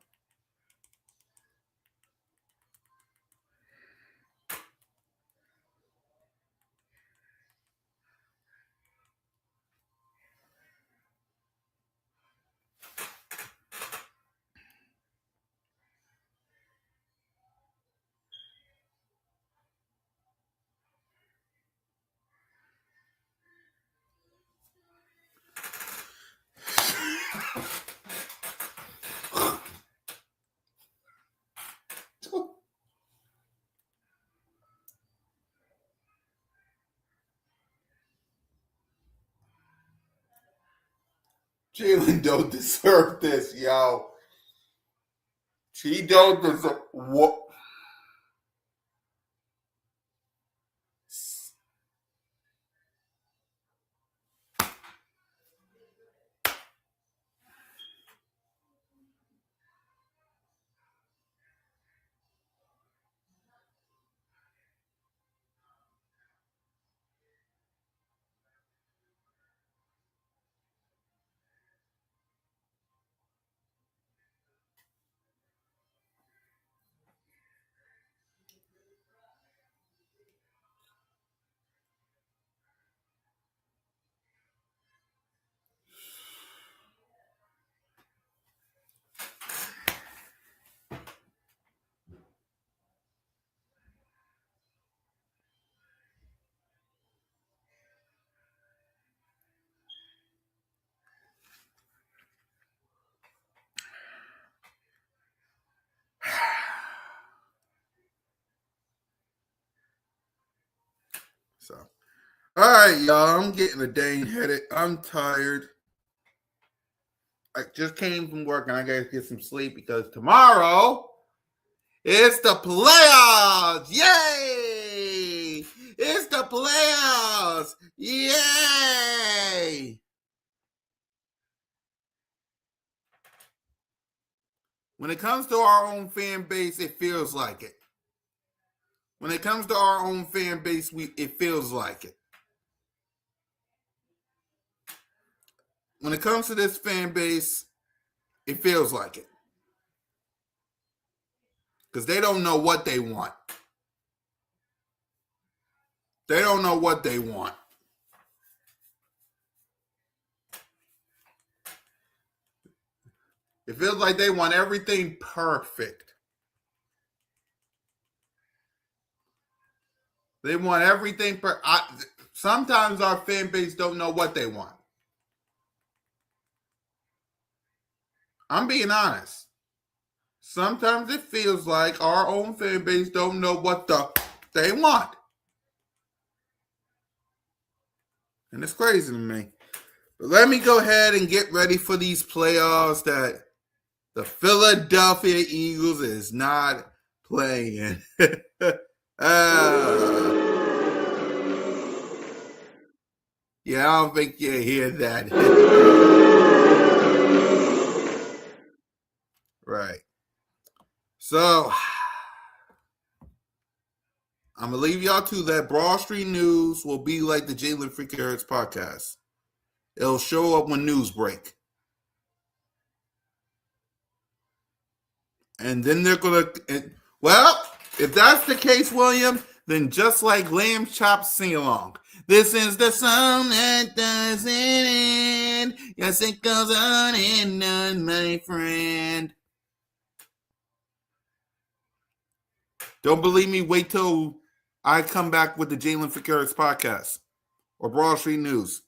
Jalen don't deserve this, yo. She don't deserve what. So, all right, y'all. I'm getting a dang headache. I'm tired. I just came from work and I gotta get some sleep because tomorrow it's the playoffs. Yay! It's the playoffs. Yay! When it comes to our own fan base, it feels like it. When it comes to our own fan base, it feels like it. When it comes to this fan base, it feels like it. Because they don't know what they want. They don't know what they want. It feels like they want everything perfect. They want everything sometimes our fan base don't know what they want. I'm being honest. Sometimes it feels like our own fan base don't know what they want. And it's crazy to me. But let me go ahead and get ready for these playoffs that the Philadelphia Eagles is not playing. Yeah, I don't think you hear that. Right. So, I'm going to leave y'all to that. Broad Street News will be like the Jalen Freaking Hurts podcast. It'll show up when news break. And then they're going to, well, if that's the case, William, then just like Lamb Chop sing along. This is the song that doesn't end. Yes, it goes on and on, my friend. Don't believe me? Wait till I come back with the Jalen Freaking podcast, or Broad Street News,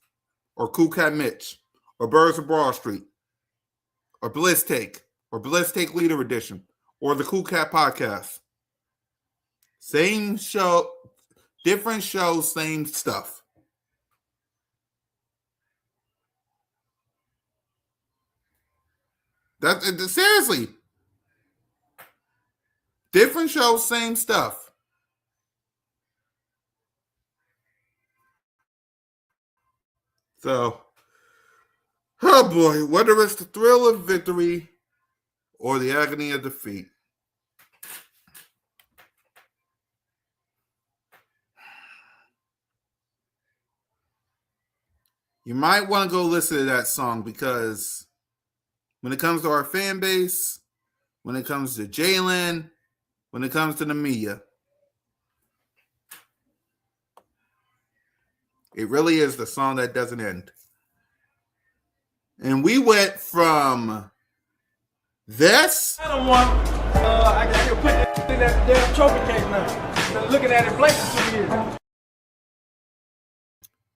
or Cool Cat Mitch, or Birds of Broad Street, or Bliss Take Leader Edition, or the Cool Cat podcast. Same show, different shows, same stuff. Seriously. Different shows, same stuff. So, oh boy, whether it's the thrill of victory or the agony of defeat. You might want to go listen to that song because when it comes to our fan base, when it comes to Jalen, when it comes to the media, it really is the song that doesn't end. And we went from this. I don't want. I got to put that in that damn trophy case now. Been looking at it blank for 2 years.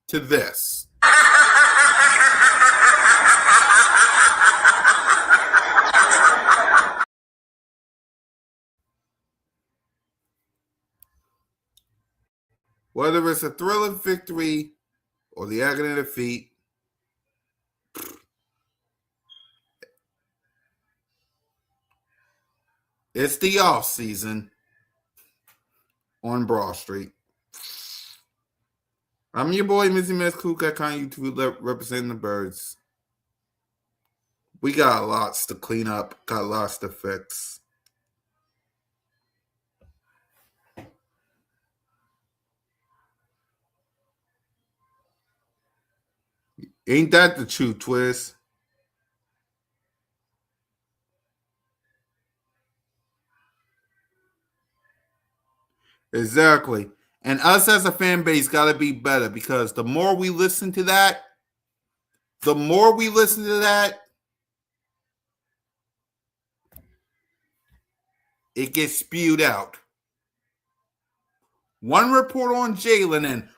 To this. Whether it's a thrilling victory or the agony of defeat, it's the offseason on Broad Street. I'm your boy, Mizzy Miss Cook. I kind of YouTube representing the birds. We got lots to clean up, got lots to fix. Ain't that the truth, Twist? Exactly. And us as a fan base got to be better, because the more we listen to that, it gets spewed out. One report on Jalen and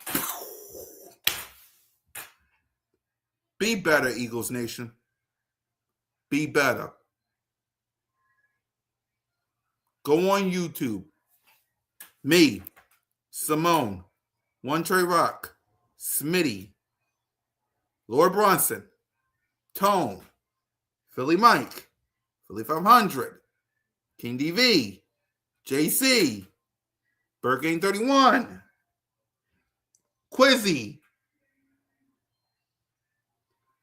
be better, Eagles Nation. Be better. Go on YouTube. Me, Simone, One Trey Rock, Smitty, Lord Bronson, Tone, Philly Mike, Philly 500, King DV, JC, Burgame 31, Quizzy,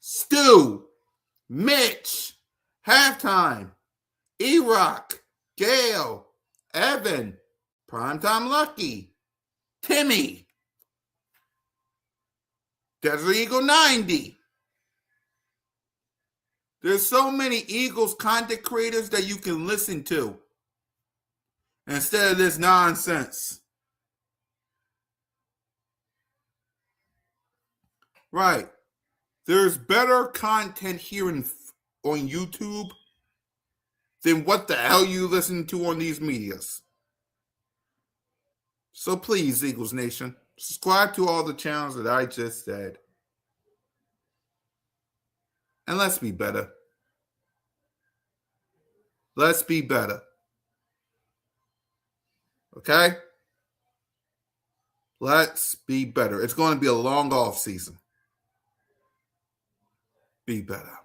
Stu, Mitch, Halftime, E-Rock, Gail, Evan, Primetime Lucky, Timmy, Desert Eagle 90. There's so many Eagles content creators that you can listen to instead of this nonsense. Right. There's better content here on YouTube than what the hell you listen to on these medias. So please, Eagles Nation, subscribe to all the channels that I just said. And let's be better. Let's be better. Okay? Let's be better. It's going to be a long off season. Be better.